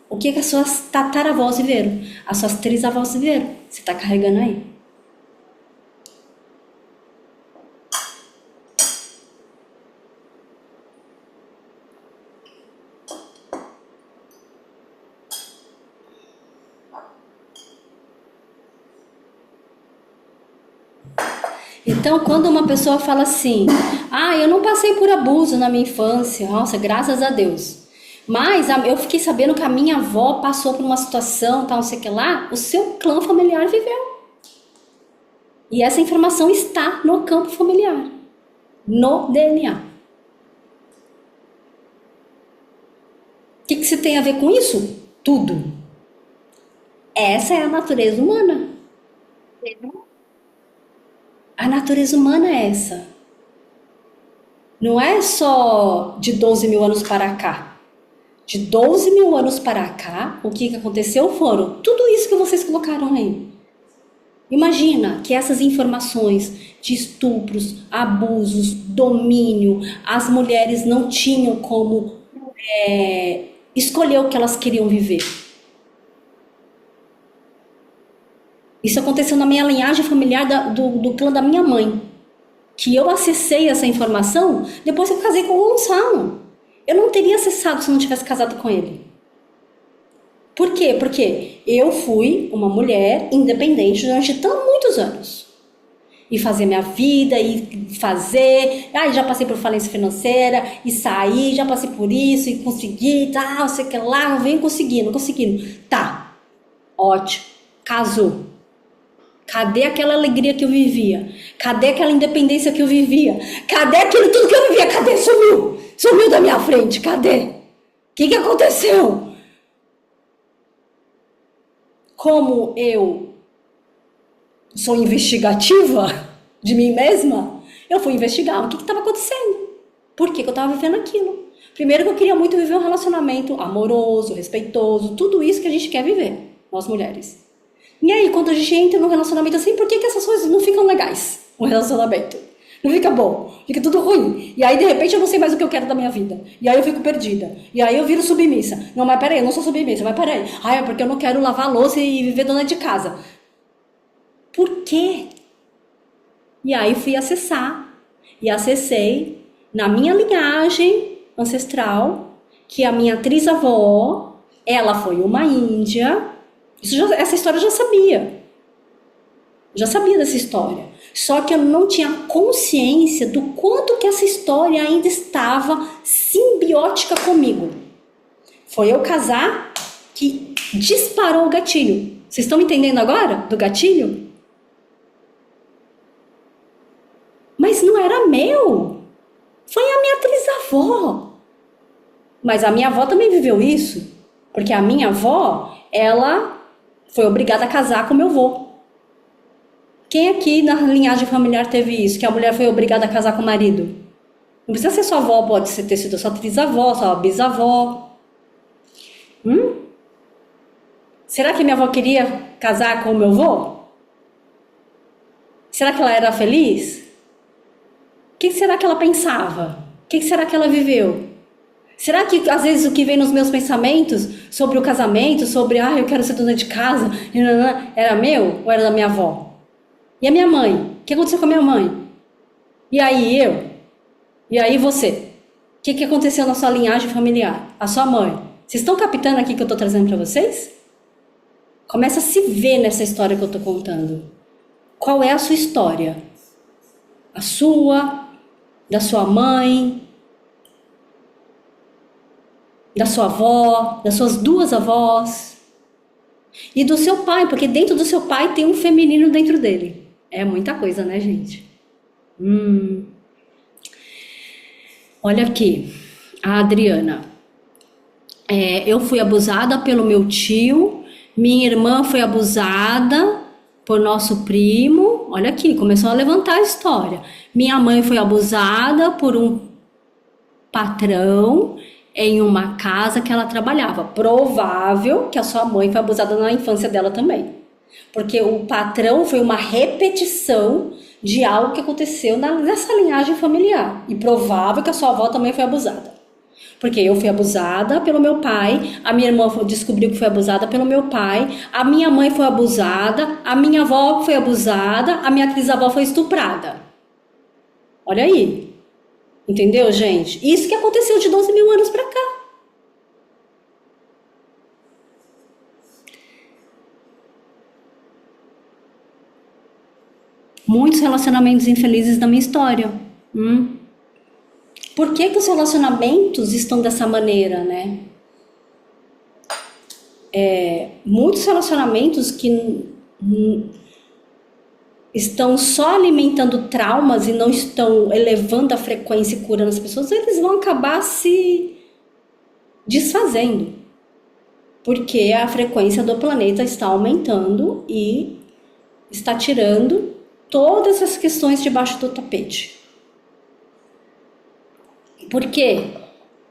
Speaker 1: O que as suas tataravós viveram? As suas trisavós viveram? Você está carregando aí. Então, quando uma pessoa fala assim, eu não passei por abuso na minha infância, nossa, graças a Deus. Mas eu fiquei sabendo que a minha avó passou por uma situação, tal, não sei o que lá, o seu clã familiar viveu. E essa informação está no campo familiar, no DNA. O que você tem a ver com isso? Tudo. Essa é a natureza humana. A natureza humana é essa. Não é só de 12 mil anos para cá. De 12 mil anos para cá, o que aconteceu foram tudo isso que vocês colocaram aí. Imagina que essas informações de estupros, abusos, domínio, as mulheres não tinham como escolher o que elas queriam viver. Isso aconteceu na minha linhagem familiar do clã da minha mãe. Que eu acessei essa informação depois que eu casei com o Gonçalo. Eu não teria acessado se eu não tivesse casado com ele. Por quê? Porque eu fui uma mulher independente durante muitos anos. E fazer minha vida, e fazer... já passei por falência financeira, e saí, já passei por isso, e consegui, tal, sei que lá, venho conseguindo. Tá, ótimo, casou. Cadê aquela alegria que eu vivia? Cadê aquela independência que eu vivia? Cadê aquilo tudo que eu vivia? Cadê? Sumiu! Sumiu da minha frente, cadê? O que aconteceu? Como eu sou investigativa de mim mesma, eu fui investigar o que estava acontecendo. Por que eu estava vivendo aquilo? Primeiro que eu queria muito viver um relacionamento amoroso, respeitoso, tudo isso que a gente quer viver, nós mulheres. E aí, quando a gente entra num relacionamento assim, por que essas coisas não ficam legais? Um relacionamento. Não fica bom, fica tudo ruim. E aí, de repente, eu não sei mais o que eu quero da minha vida. E aí eu fico perdida. E aí eu viro submissa. Não, mas peraí, eu não sou submissa, mas peraí. É porque eu não quero lavar a louça e viver dona de casa. Por quê? E aí fui acessar. E acessei na minha linhagem ancestral que a minha trisavó, ela foi uma índia. Essa história eu já sabia. Já sabia dessa história. Só que eu não tinha consciência do quanto que essa história ainda estava simbiótica comigo. Foi eu casar que disparou o gatilho. Vocês estão entendendo agora do gatilho? Mas não era meu. Foi a minha trisavó. Mas a minha avó também viveu isso. Porque a minha avó, ela foi obrigada a casar com meu avô. Quem aqui na linhagem familiar teve isso? Que a mulher foi obrigada a casar com o marido? Não precisa ser sua avó, pode ter sido sua trisavó, sua bisavó. Será que minha avó queria casar com o meu avô? Será que ela era feliz? O que será que ela pensava? O que será que ela viveu? Será que às vezes o que vem nos meus pensamentos sobre o casamento, sobre eu quero ser dona de casa, era meu ou era da minha avó? E a minha mãe? O que aconteceu com a minha mãe? E aí eu? E aí você? O que aconteceu na sua linhagem familiar? A sua mãe? Vocês estão captando aqui que eu estou trazendo para vocês? Começa a se ver nessa história que eu estou contando. Qual é a sua história? A sua, da sua mãe, da sua avó, das suas duas avós e do seu pai, porque dentro do seu pai tem um feminino dentro dele. É muita coisa, né, gente? Olha aqui, a Adriana. Eu fui abusada pelo meu tio, minha irmã foi abusada por nosso primo. Olha aqui, começou a levantar a história. Minha mãe foi abusada por um patrão em uma casa que ela trabalhava. Provável que a sua mãe foi abusada na infância dela também. Porque o patrão foi uma repetição de algo que aconteceu nessa linhagem familiar. E provável que a sua avó também foi abusada. Porque eu fui abusada pelo meu pai, a minha irmã descobriu que foi abusada pelo meu pai, a minha mãe foi abusada, a minha avó foi abusada, a minha trisavó foi estuprada. Olha aí. Entendeu, gente? Isso que aconteceu de 12 mil anos pra cá. Muitos relacionamentos infelizes da minha história. Por que os relacionamentos estão dessa maneira, né? Muitos relacionamentos que estão só alimentando traumas e não estão elevando a frequência e curando as pessoas, eles vão acabar se desfazendo. Porque a frequência do planeta está aumentando e está tirando todas as questões debaixo do tapete. Por quê?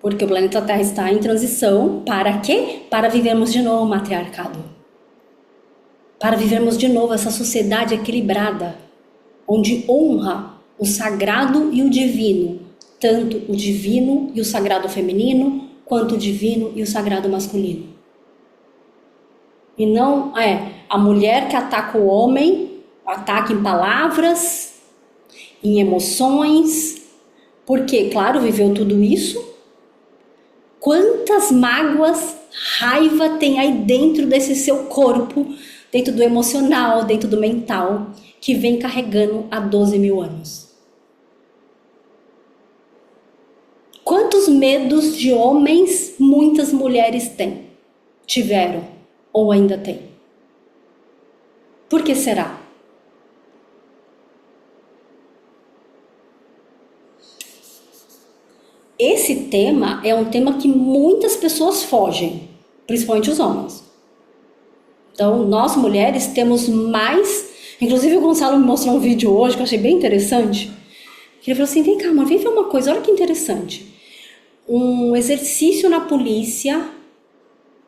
Speaker 1: Porque o planeta Terra está em transição. Para quê? Para vivermos de novo o matriarcado. Para vivermos de novo essa sociedade equilibrada, onde honra o sagrado e o divino, tanto o divino e o sagrado feminino, quanto o divino e o sagrado masculino. E não a mulher que ataca o homem, ataca em palavras, em emoções, porque, claro, viveu tudo isso. Quantas mágoas, raiva tem aí dentro desse seu corpo, dentro do emocional, dentro do mental, que vem carregando há 12 mil anos. Quantos medos de homens muitas mulheres tiveram ou ainda têm? Por que será? Esse tema é um tema que muitas pessoas fogem, principalmente os homens. Então, nós mulheres temos mais... Inclusive o Gonçalo me mostrou um vídeo hoje que eu achei bem interessante. Ele falou assim, vem cá, amor, vem ver uma coisa, olha que interessante. Um exercício na polícia,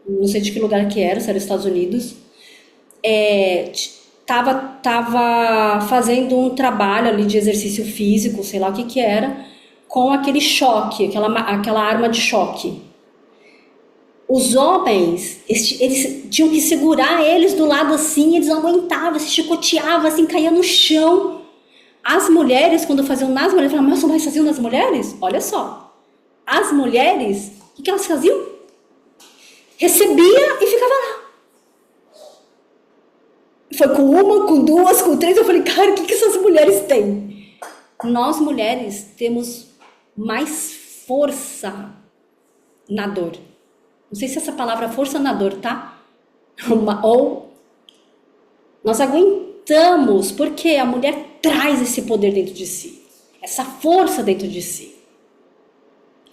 Speaker 1: não sei de que lugar que era, se era Estados Unidos, tava fazendo um trabalho ali de exercício físico, sei lá o que que era, com aquele choque, aquela arma de choque. Os homens, eles tinham que segurar eles do lado assim, eles não aguentavam, se chicoteavam, assim, caía no chão. As mulheres, quando faziam nas mulheres, falavam, mas vocês faziam nas mulheres? Olha só, as mulheres, o que elas faziam? Recebia e ficava lá. Foi com uma, com duas, com três, eu falei, cara, o que essas mulheres têm? Nós mulheres temos mais força na dor. Não sei se essa palavra força na dor, tá? Ou nós aguentamos, porque a mulher traz esse poder dentro de si, essa força dentro de si.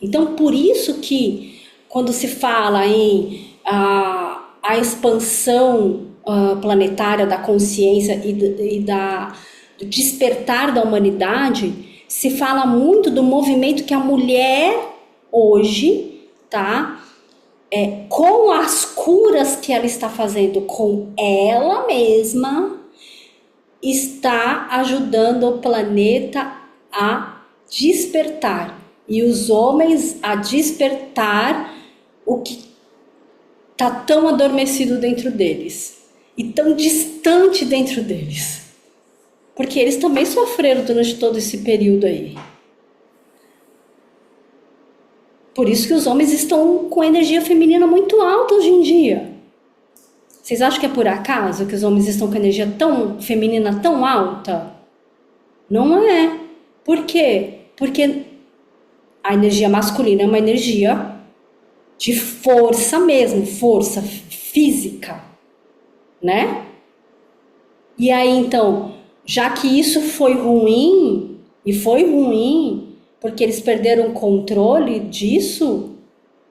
Speaker 1: Então, por isso que quando se fala em a expansão planetária da consciência do despertar da humanidade, se fala muito do movimento que a mulher hoje, tá? Com as curas que ela está fazendo com ela mesma, está ajudando o planeta a despertar. E os homens a despertar o que está tão adormecido dentro deles. E tão distante dentro deles. Porque eles também sofreram durante todo esse período aí. Por isso que os homens estão com a energia feminina muito alta hoje em dia. Vocês acham que é por acaso que os homens estão com a energia tão feminina tão alta? Não é. Por quê? Porque a energia masculina é uma energia de força mesmo, força física, né? E aí então, já que isso foi ruim, e foi ruim, porque eles perderam o controle disso,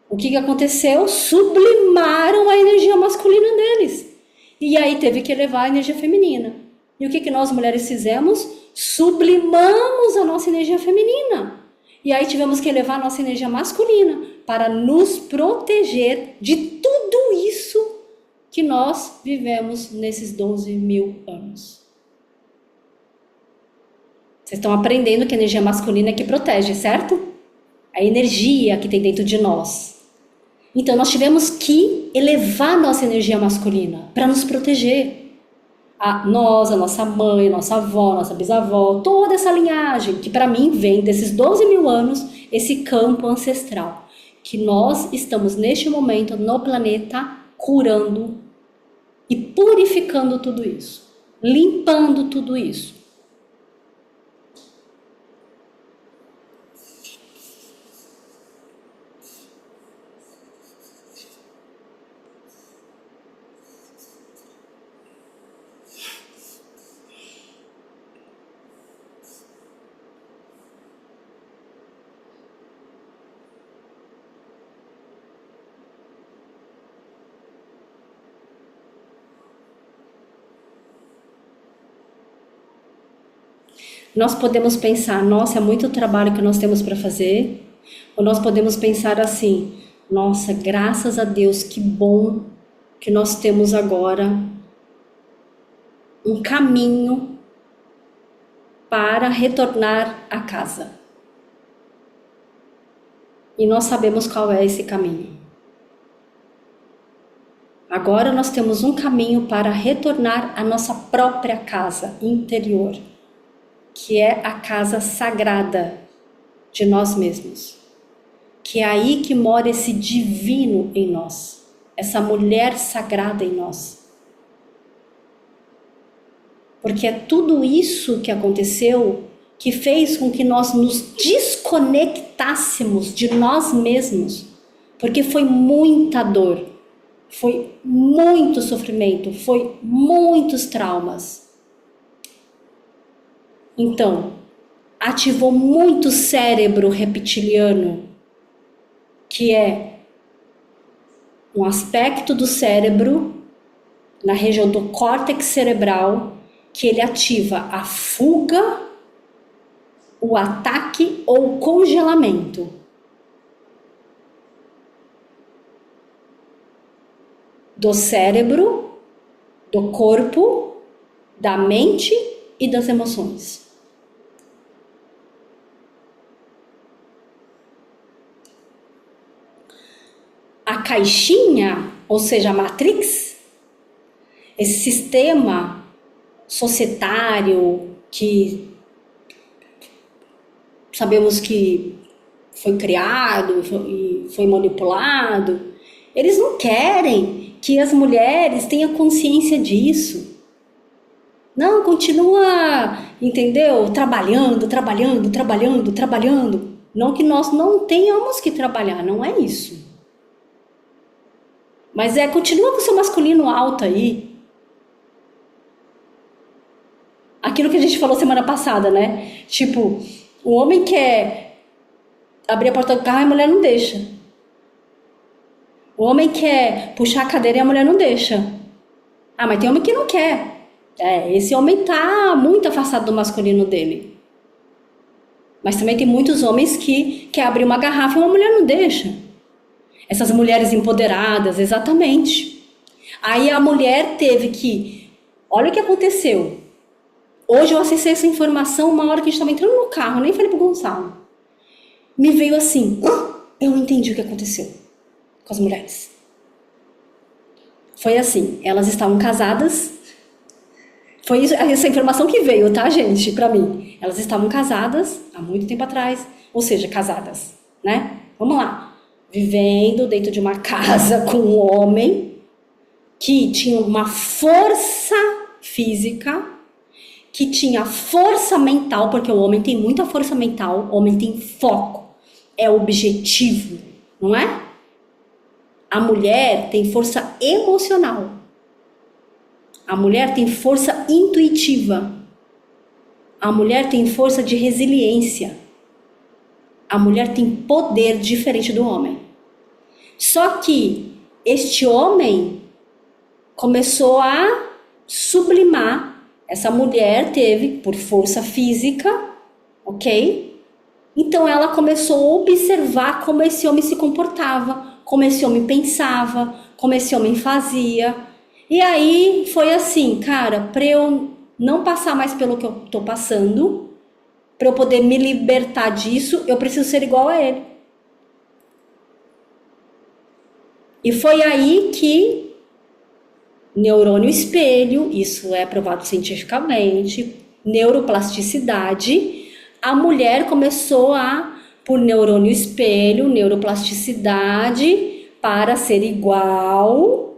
Speaker 1: o que aconteceu? Sublimaram a energia masculina deles. E aí teve que elevar a energia feminina. E o que nós mulheres fizemos? Sublimamos a nossa energia feminina. E aí tivemos que elevar a nossa energia masculina para nos proteger de tudo isso que nós vivemos nesses 12 mil anos. Vocês estão aprendendo que a energia masculina é que protege, certo? A energia que tem dentro de nós. Então nós tivemos que elevar nossa energia masculina para nos proteger. Nós, a nossa mãe, a nossa avó, a nossa bisavó, toda essa linhagem que para mim vem desses 12 mil anos, esse campo ancestral. Que nós estamos neste momento no planeta curando e purificando tudo isso. Limpando tudo isso. Nós podemos pensar, nossa, é muito trabalho que nós temos para fazer. Ou nós podemos pensar assim, nossa, graças a Deus, que bom que nós temos agora um caminho para retornar à casa. E nós sabemos qual é esse caminho. Agora nós temos um caminho para retornar à nossa própria casa interior, que é a casa sagrada de nós mesmos. Que é aí que mora esse divino em nós, essa mulher sagrada em nós. Porque é tudo isso que aconteceu que fez com que nós nos desconectássemos de nós mesmos, porque foi muita dor, foi muito sofrimento, foi muitos traumas. Então, ativou muito o cérebro reptiliano, que é um aspecto do cérebro, na região do córtex cerebral, que ele ativa a fuga, o ataque ou o congelamento. Do cérebro, do corpo, da mente e das emoções. A caixinha, ou seja, a Matrix, esse sistema societário que sabemos que foi criado e foi manipulado, eles não querem que as mulheres tenham consciência disso. Não, continua, entendeu? Trabalhando. Não que nós não tenhamos que trabalhar, não é isso. Mas continua com o seu masculino alto aí. Aquilo que a gente falou semana passada, né? Tipo, o homem quer abrir a porta do carro e a mulher não deixa. O homem quer puxar a cadeira e a mulher não deixa. Ah, mas tem homem que não quer. Esse homem tá muito afastado do masculino dele. Mas também tem muitos homens que quer abrir uma garrafa e uma mulher não deixa. Essas mulheres empoderadas, exatamente. Aí a mulher teve que... Olha o que aconteceu. Hoje eu acessei essa informação uma hora que a gente estava entrando no carro, nem falei pro Gonçalo. Me veio assim, eu não entendi o que aconteceu com as mulheres. Foi assim, elas estavam casadas. Foi isso, essa informação que veio, tá, gente, pra mim. Elas estavam casadas há muito tempo atrás, ou seja, casadas, né? Vamos lá. Vivendo dentro de uma casa com um homem que tinha uma força física, que tinha força mental, porque o homem tem muita força mental, o homem tem foco, é objetivo, não é? A mulher tem força emocional. A mulher tem força intuitiva. A mulher tem força de resiliência. A mulher tem poder diferente do homem. Só que este homem começou a sublimar. Essa mulher teve por força física, ok? Então ela começou a observar como esse homem se comportava, como esse homem pensava, como esse homem fazia. E aí foi assim, cara, para eu não passar mais pelo que eu tô passando, para eu poder me libertar disso, eu preciso ser igual a ele. E foi aí que neurônio espelho, isso é provado cientificamente, neuroplasticidade, a mulher começou por neurônio espelho, neuroplasticidade, para ser igual,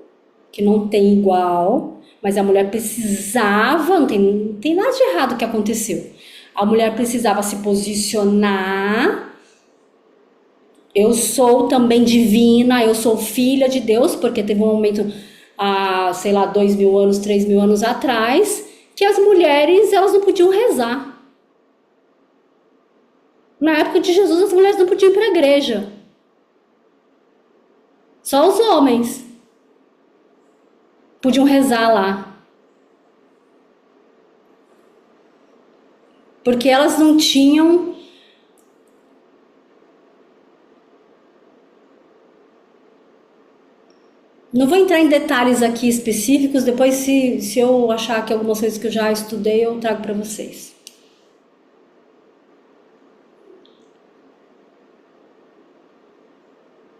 Speaker 1: que não tem igual, mas a mulher precisava, não tem nada de errado que aconteceu. A mulher precisava se posicionar. Eu sou também divina, eu sou filha de Deus, porque teve um momento, 2.000 anos, 3.000 anos atrás, que as mulheres, elas não podiam rezar. Na época de Jesus, as mulheres não podiam ir para a igreja. Só os homens podiam rezar lá. Porque elas não tinham... Não vou entrar em detalhes aqui específicos, depois se eu achar que algumas coisas que eu já estudei, eu trago para vocês.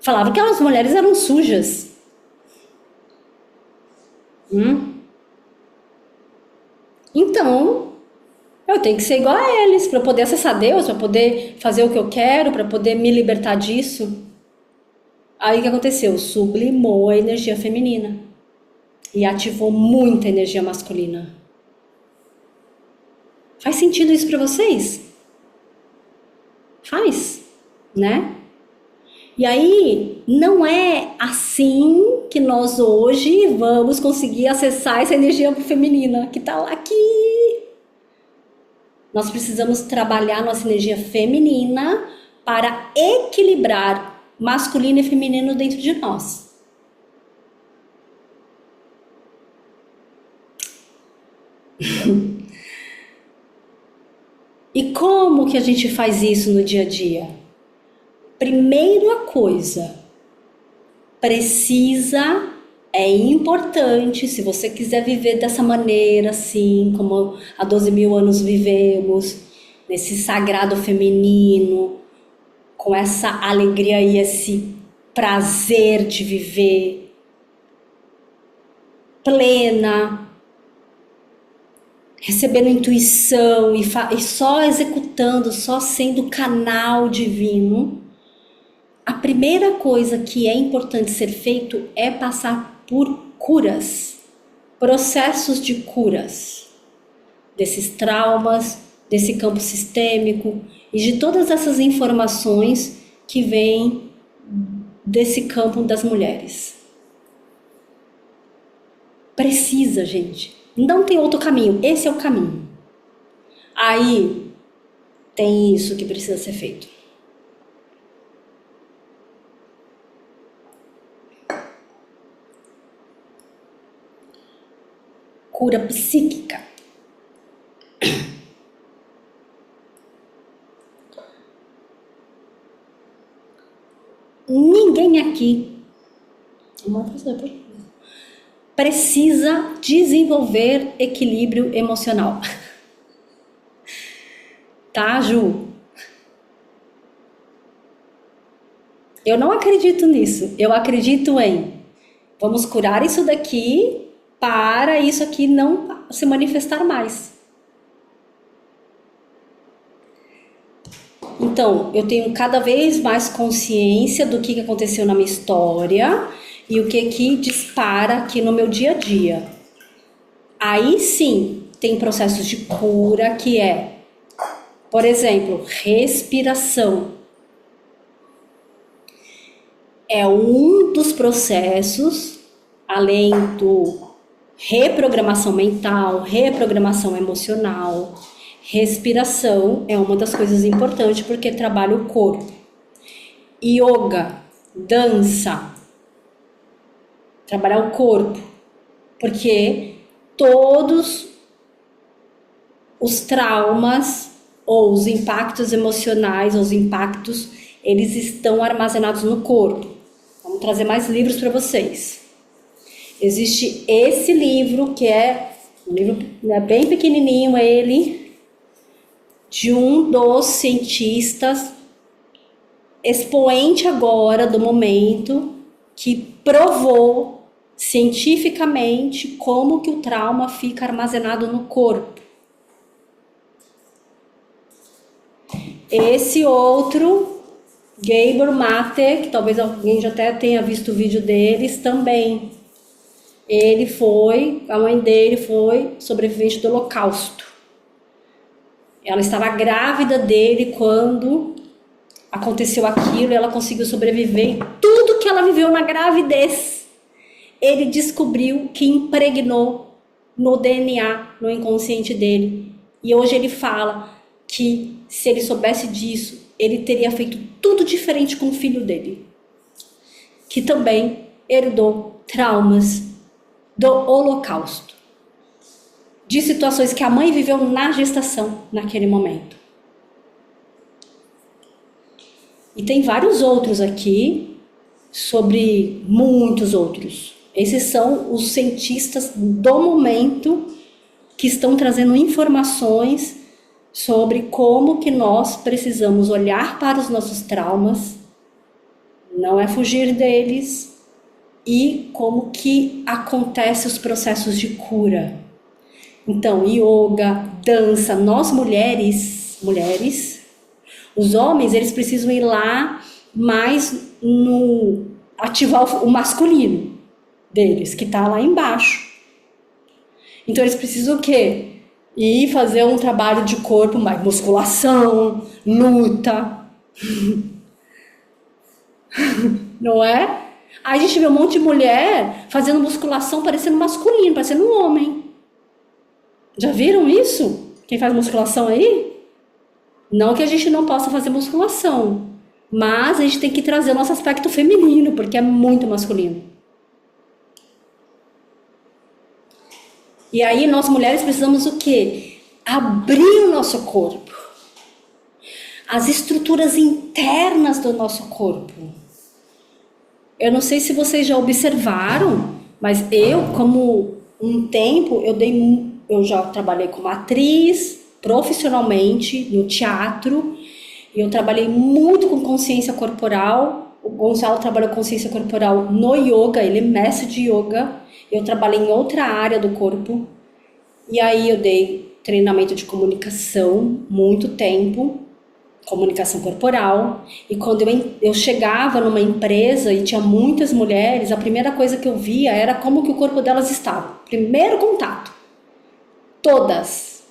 Speaker 1: Falava que as mulheres eram sujas. Então, eu tenho que ser igual a eles, para poder acessar Deus, para poder fazer o que eu quero, para poder me libertar disso. Aí o que aconteceu? Sublimou a energia feminina e ativou muita energia masculina. Faz sentido isso para vocês? Faz, né? E aí, não é assim que nós hoje vamos conseguir acessar essa energia feminina que tá lá aqui. Nós precisamos trabalhar nossa energia feminina para equilibrar masculino e feminino dentro de nós. E como que a gente faz isso no dia a dia? Primeira coisa, precisa é importante, se você quiser viver dessa maneira, assim, como há 12 mil anos vivemos, nesse sagrado feminino, com essa alegria e esse prazer de viver plena, recebendo intuição e só executando, só sendo canal divino, a primeira coisa que é importante ser feito é passar por curas, processos de curas desses traumas, desse campo sistêmico e de todas essas informações que vêm desse campo das mulheres. Precisa, gente. Não tem outro caminho. Esse é o caminho. Aí tem isso que precisa ser feito. Cura psíquica. Ninguém aqui precisa desenvolver equilíbrio emocional. Tá, Ju? Eu não acredito nisso. Eu acredito em vamos curar isso daqui para isso aqui não se manifestar mais. Então, eu tenho cada vez mais consciência do que aconteceu na minha história e o que dispara aqui no meu dia a dia. Aí sim, tem processos de cura que é, por exemplo, respiração. É um dos processos, além do reprogramação mental, reprogramação emocional. Respiração é uma das coisas importantes porque trabalha o corpo. Yoga, dança, trabalhar o corpo, porque todos os traumas ou os impactos emocionais, os impactos, eles estão armazenados no corpo. Vamos trazer mais livros para vocês. Existe esse livro que é um livro bem pequenininho, ele de um dos cientistas expoente agora do momento que provou cientificamente como que o trauma fica armazenado no corpo. Esse outro, Gabor Mate, que talvez alguém já até tenha visto o vídeo deles também. A mãe dele foi sobrevivente do Holocausto. Ela estava grávida dele quando aconteceu aquilo e ela conseguiu sobreviver. E tudo que ela viveu na gravidez, ele descobriu que impregnou no DNA, no inconsciente dele. E hoje ele fala que se ele soubesse disso, ele teria feito tudo diferente com o filho dele, que também herdou traumas do Holocausto, de situações que a mãe viveu na gestação, naquele momento. E tem vários outros aqui, sobre muitos outros. Esses são os cientistas do momento que estão trazendo informações sobre como que nós precisamos olhar para os nossos traumas, não é fugir deles, e como que acontecem os processos de cura. Então, yoga, dança, nós mulheres, os homens, eles precisam ir lá mais no ativar o masculino deles, que está lá embaixo. Então, eles precisam o quê? Ir fazer um trabalho de corpo, mais musculação, luta. Não é? Aí a gente vê um monte de mulher fazendo musculação parecendo masculino, parecendo um homem. Já viram isso? Quem faz musculação aí? Não que a gente não possa fazer musculação, mas a gente tem que trazer o nosso aspecto feminino, porque é muito masculino. E aí nós mulheres precisamos o quê? Abrir o nosso corpo. As estruturas internas do nosso corpo. Eu não sei se vocês já observaram, Mas eu, como um tempo, eu já trabalhei como atriz profissionalmente no teatro, e eu trabalhei muito com consciência corporal. O Gonçalo trabalhou consciência corporal no yoga, ele é mestre de yoga. Eu trabalhei em outra área do corpo, e aí eu dei treinamento de comunicação muito tempo, comunicação corporal. E quando eu chegava numa empresa e tinha muitas mulheres, a primeira coisa que eu via era como que o corpo delas estava. Primeiro contato. Todas.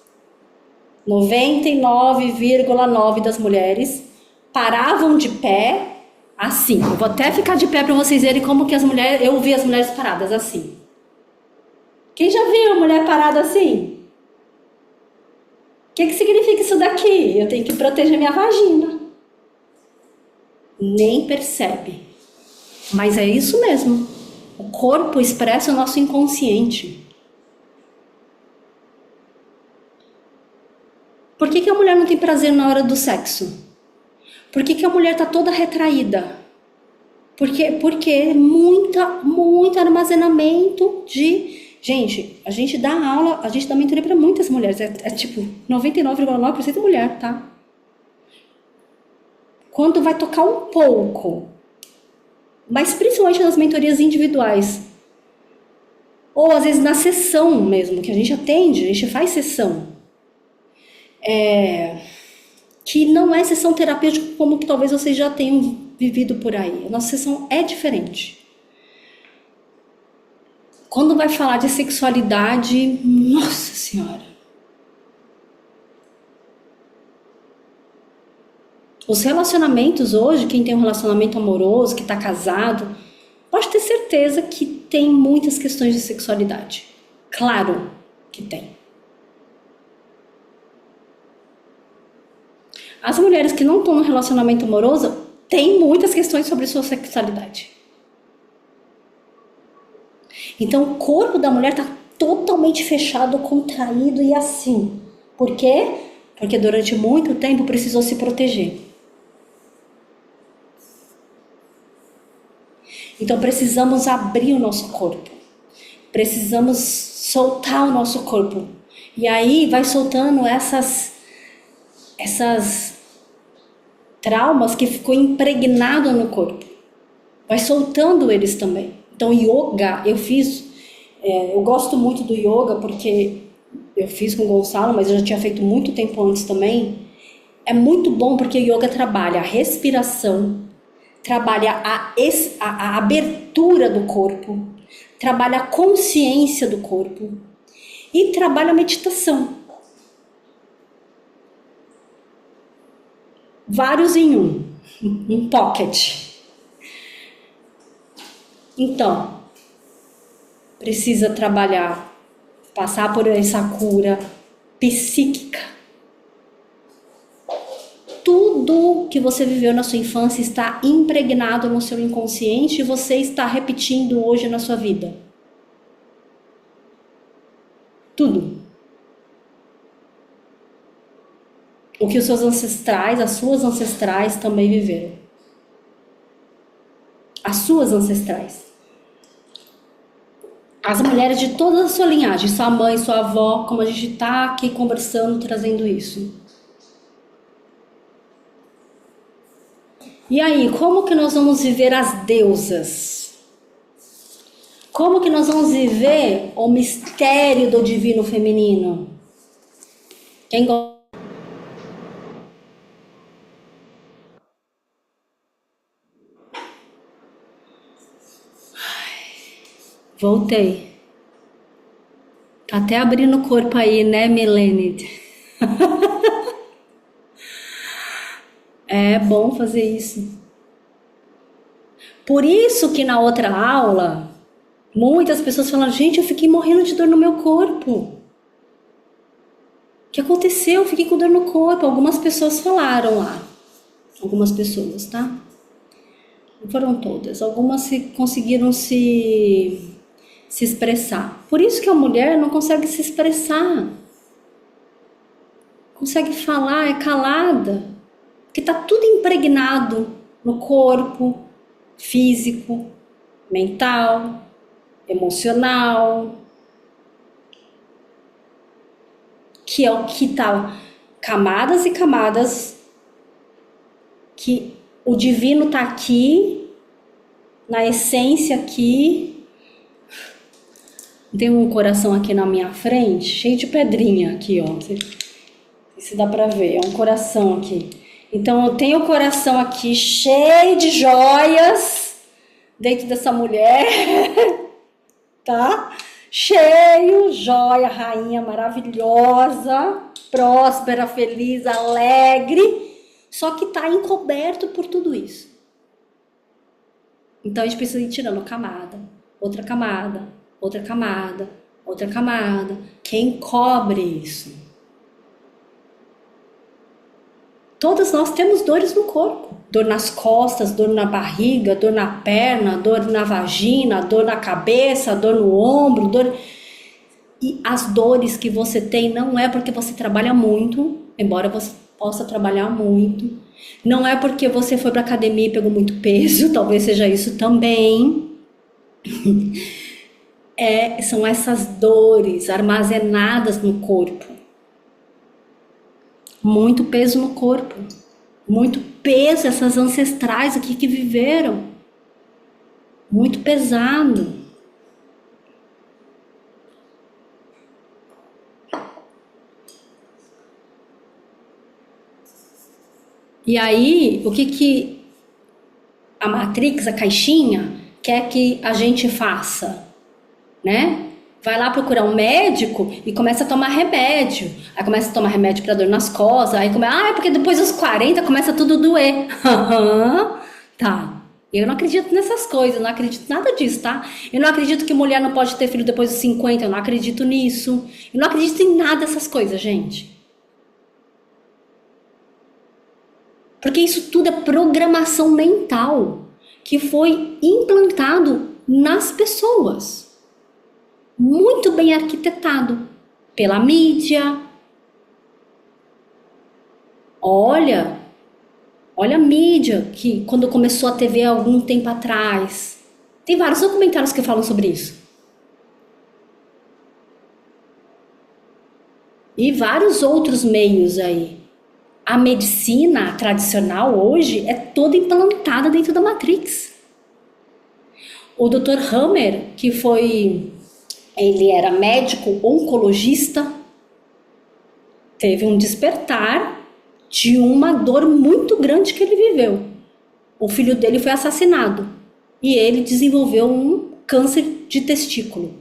Speaker 1: 99,9% das mulheres paravam de pé assim. Eu vou até ficar de pé para vocês verem como que eu vi as mulheres paradas assim. Quem já viu a mulher parada assim? O que significa isso daqui? Eu tenho que proteger minha vagina. Nem percebe. Mas é isso mesmo. O corpo expressa o nosso inconsciente. Por que a mulher não tem prazer na hora do sexo? Por que a mulher está toda retraída? Porque é muito armazenamento de... Gente, a gente dá aula, a gente dá mentoria para muitas mulheres. É tipo 99,9% mulher, tá? Quando vai tocar um pouco, mas principalmente nas mentorias individuais, ou às vezes na sessão mesmo, que a gente atende, a gente faz sessão, que não é sessão terapêutica como que talvez vocês já tenham vivido por aí. A nossa sessão é diferente. Quando vai falar de sexualidade, nossa senhora. Os relacionamentos hoje, quem tem um relacionamento amoroso, que está casado, pode ter certeza que tem muitas questões de sexualidade. Claro que tem. As mulheres que não estão no relacionamento amoroso têm muitas questões sobre sua sexualidade. Então o corpo da mulher está totalmente fechado, contraído e assim. Por quê? Porque durante muito tempo precisou se proteger. Então precisamos abrir o nosso corpo. Precisamos soltar o nosso corpo. E aí vai soltando essas traumas que ficou impregnado no corpo. Vai soltando eles também. Então, yoga, eu gosto muito do yoga porque eu fiz com o Gonçalo, mas eu já tinha feito muito tempo antes também. É muito bom porque o yoga trabalha a respiração, trabalha a abertura do corpo, trabalha a consciência do corpo e trabalha a meditação. Vários em um pocket. Então, precisa trabalhar, passar por essa cura psíquica. Tudo que você viveu na sua infância está impregnado no seu inconsciente e você está repetindo hoje na sua vida. Tudo. O que os seus ancestrais, as suas ancestrais também viveram. As suas ancestrais. As mulheres de toda a sua linhagem, sua mãe, sua avó, como a gente está aqui conversando, trazendo isso. E aí, como que nós vamos viver as deusas? Como que nós vamos viver o mistério do divino feminino? Quem gosta? Voltei. Tá até abrindo o corpo aí, né, Milene? É bom fazer isso. Por isso que na outra aula, muitas pessoas falam, gente, eu fiquei morrendo de dor no meu corpo. O que aconteceu? Eu fiquei com dor no corpo. Algumas pessoas falaram lá. Algumas pessoas, tá? Não foram todas. Algumas conseguiram se expressar. Por isso que a mulher não consegue se expressar. Consegue falar, é calada. Porque tá tudo impregnado no corpo, físico, mental. emocional, que é o que tá camadas e camadas, que o divino tá aqui, na essência aqui. Tem um coração aqui na minha frente, cheio de pedrinha aqui, ó. Não sei se dá pra ver, é um coração aqui. Então eu tenho o coração aqui cheio de joias dentro dessa mulher, tá? Cheio, joia, rainha maravilhosa, próspera, feliz, alegre, só que tá encoberto por tudo isso. Então a gente precisa ir tirando camada, outra camada, outra camada, outra camada. Quem cobre isso? Todas nós temos dores no corpo. Dor nas costas, dor na barriga, dor na perna, dor na vagina, dor na cabeça, dor no ombro, dor... E as dores que você tem não é porque você trabalha muito, embora você possa trabalhar muito. Não é porque você foi pra academia e pegou muito peso, talvez seja isso também. São essas dores armazenadas no corpo. Muito peso no corpo, muito peso, essas ancestrais aqui que viveram, muito pesado. E aí, o que a Matrix, a caixinha, quer que a gente faça, né? Vai lá procurar um médico e começa a tomar remédio. Aí começa a tomar remédio para dor nas costas. Aí começa, porque depois dos 40 começa tudo a doer. Tá. Eu não acredito nessas coisas, eu não acredito nada disso, tá? Eu não acredito que mulher não pode ter filho depois dos 50, eu não acredito nisso. Eu não acredito em nada dessas coisas, gente. Porque isso tudo é programação mental que foi implantado nas pessoas. Muito bem arquitetado pela mídia. Olha a mídia que quando começou a TV há algum tempo atrás. Tem vários documentários que falam sobre isso. E vários outros meios aí. A medicina tradicional hoje é toda implantada dentro da Matrix. O Dr. Hammer, que ele era médico oncologista, teve um despertar de uma dor muito grande que ele viveu. O filho dele foi assassinado e ele desenvolveu um câncer de testículo.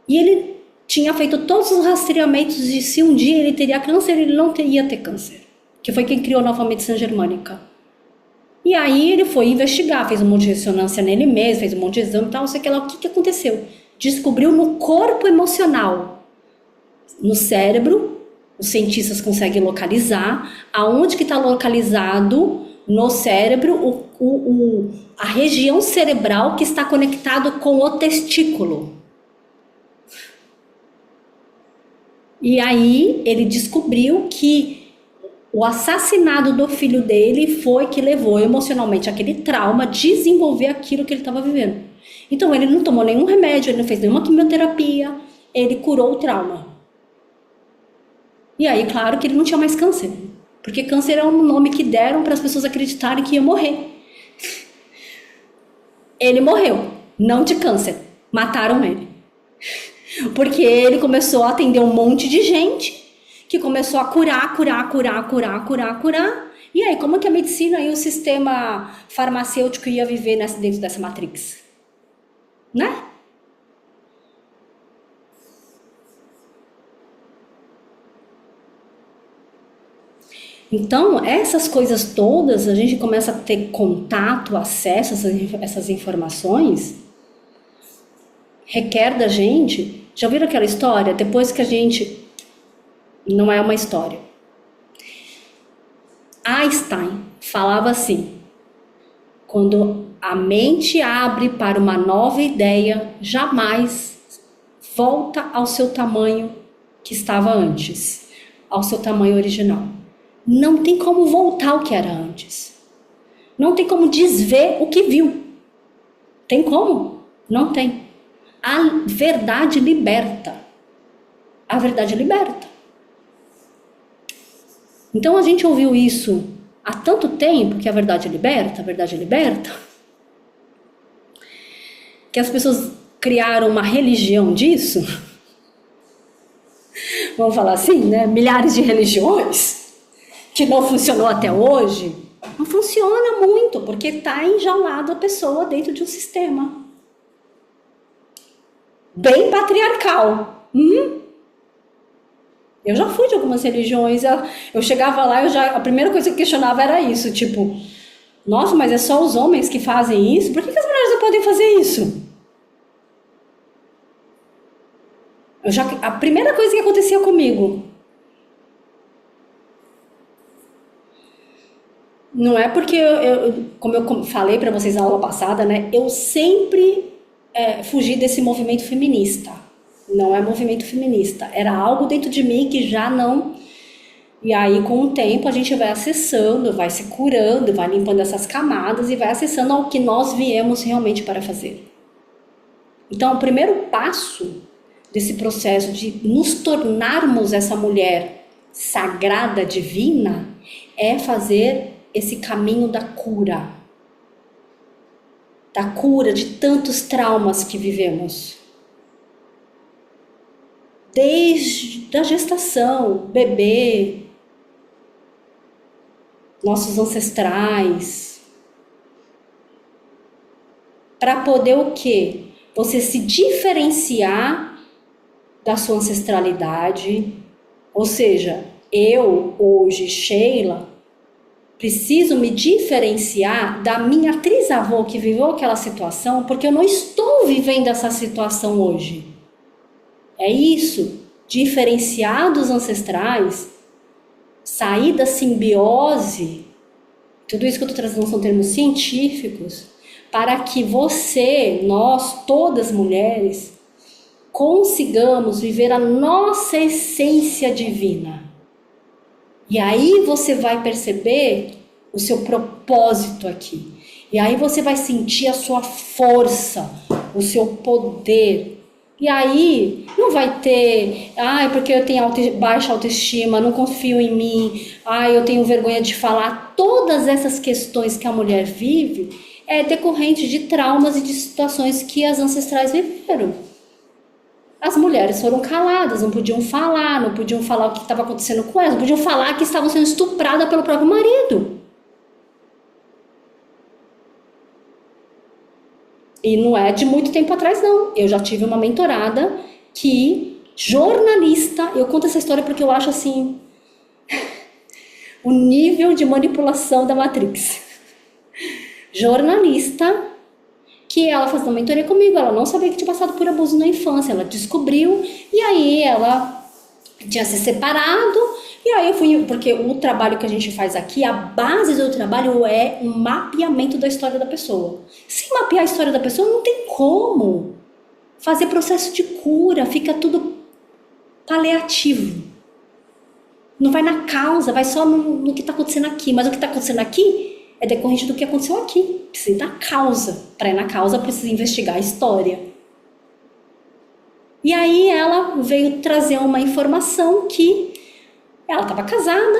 Speaker 1: E ele tinha feito todos os rastreamentos de se um dia ele teria câncer, ele não ia ter câncer, que foi quem criou a nova medicina germânica. E aí ele foi investigar, fez um monte de ressonância nele mesmo, fez um monte de exame e tal, não sei o que lá. O que aconteceu? Descobriu no corpo emocional, no cérebro, os cientistas conseguem localizar, aonde que está localizado no cérebro a região cerebral que está conectado com o testículo. E aí ele descobriu que o assassinato do filho dele foi que levou emocionalmente aquele trauma a desenvolver aquilo que ele estava vivendo. Então ele não tomou nenhum remédio, ele não fez nenhuma quimioterapia, ele curou o trauma. E aí, claro que ele não tinha mais câncer, porque câncer é um nome que deram para as pessoas acreditarem que ia morrer. Ele morreu, não de câncer, mataram ele. Porque ele começou a atender um monte de gente que começou a curar. E aí, como que a medicina e o sistema farmacêutico ia viver dentro dessa matrix? Né? Então, essas coisas todas, a gente começa a ter contato, acesso a essas informações, requer da gente. Já ouviram aquela história? Depois que a gente... Não é uma história. Einstein falava assim: quando a mente abre para uma nova ideia, jamais volta ao seu tamanho que estava antes, ao seu tamanho original. Não tem como voltar ao que era antes. Não tem como desver o que viu. Tem como? Não tem. A verdade liberta. A verdade liberta. Então a gente ouviu isso há tanto tempo, que a verdade liberta, que as pessoas criaram uma religião disso. Vamos falar assim, né? Milhares de religiões que não funcionou até hoje. Não funciona muito, porque está enjaulado a pessoa dentro de um sistema bem patriarcal. Eu já fui de algumas religiões, eu chegava lá, a primeira coisa que eu questionava era isso, tipo, nossa, mas é só os homens que fazem isso? Por que as mulheres não podem fazer isso? A primeira coisa que acontecia comigo, não é porque, como eu falei para vocês na aula passada, né, eu sempre fugi desse movimento feminista. Não é movimento feminista, era algo dentro de mim que já não... E aí, com o tempo, a gente vai acessando, vai se curando, vai limpando essas camadas e vai acessando ao que nós viemos realmente para fazer. Então, o primeiro passo desse processo de nos tornarmos essa mulher sagrada, divina, é fazer esse caminho da cura. Da cura de tantos traumas que vivemos. Desde a gestação, bebê, nossos ancestrais. Para poder o quê? Você se diferenciar da sua ancestralidade. Ou seja, eu, hoje, Sheila, preciso me diferenciar da minha trisavó que viveu aquela situação, porque eu não estou vivendo essa situação hoje. É isso, diferenciar dos ancestrais, sair da simbiose, tudo isso que eu estou trazendo são termos científicos, para que você, nós, todas mulheres, consigamos viver a nossa essência divina. E aí você vai perceber o seu propósito aqui. E aí você vai sentir a sua força, o seu poder. E aí não vai ter, porque eu tenho baixa autoestima, não confio em mim, eu tenho vergonha de falar. Todas essas questões que a mulher vive é decorrente de traumas e de situações que as ancestrais viveram. As mulheres foram caladas, não podiam falar o que estava acontecendo com elas, não podiam falar que estavam sendo estupradas pelo próprio marido. E não é de muito tempo atrás, não. Eu já tive uma mentorada jornalista, eu conto essa história porque eu acho assim, o nível de manipulação da Matrix. Jornalista, que ela fazia uma mentoria comigo, ela não sabia que tinha passado por abuso na infância, ela descobriu, e aí ela tinha se separado, e aí eu fui, porque o trabalho que a gente faz aqui, a base do trabalho é um mapeamento da história da pessoa. Se mapear a história da pessoa, não tem como fazer processo de cura, fica tudo paliativo. Não vai na causa, vai só no que está acontecendo aqui, mas o que está acontecendo aqui é decorrente do que aconteceu aqui. Precisa ir na causa. Para ir na causa, precisa investigar a história. E aí ela veio trazer uma informação que ela estava casada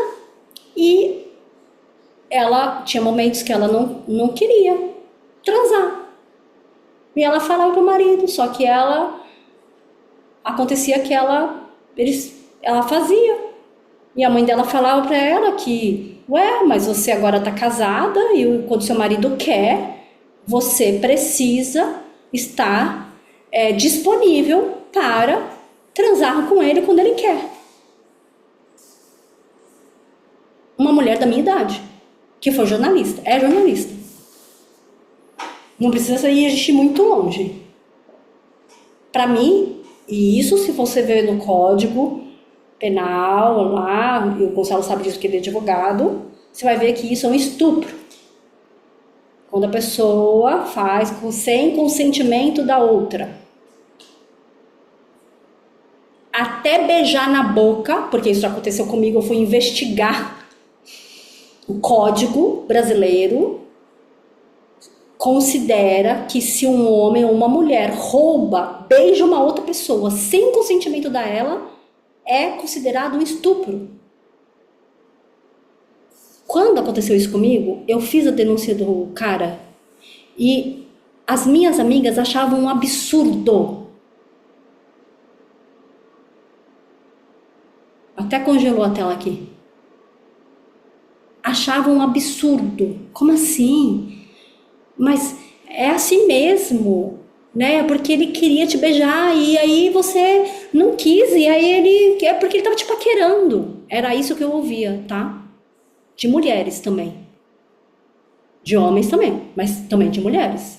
Speaker 1: e ela tinha momentos que ela não queria transar. E ela falava pro marido, só que acontecia que ela fazia. E a mãe dela falava para ela que, mas você agora tá casada e quando seu marido quer, você precisa estar disponível para transar com ele quando ele quer. Uma mulher da minha idade, que foi jornalista, é jornalista. Não precisa ir muito longe. Para mim, e isso se você ver no código penal lá, e o Gonçalo sabe disso porque ele é advogado, você vai ver que isso é um estupro. Quando a pessoa faz sem consentimento da outra. Até beijar na boca, porque isso já aconteceu comigo, eu fui investigar o Código Brasileiro, considera que se um homem ou uma mulher rouba, beija uma outra pessoa sem consentimento dela, é considerado um estupro. Quando aconteceu isso comigo, eu fiz a denúncia do cara e as minhas amigas achavam um absurdo. Até congelou a tela aqui. Achavam um absurdo. Como assim? Mas é assim mesmo, né? Porque ele queria te beijar e aí você não quis e aí ele... É porque ele tava te paquerando. Era isso que eu ouvia, tá? De mulheres também. De homens também, mas também de mulheres.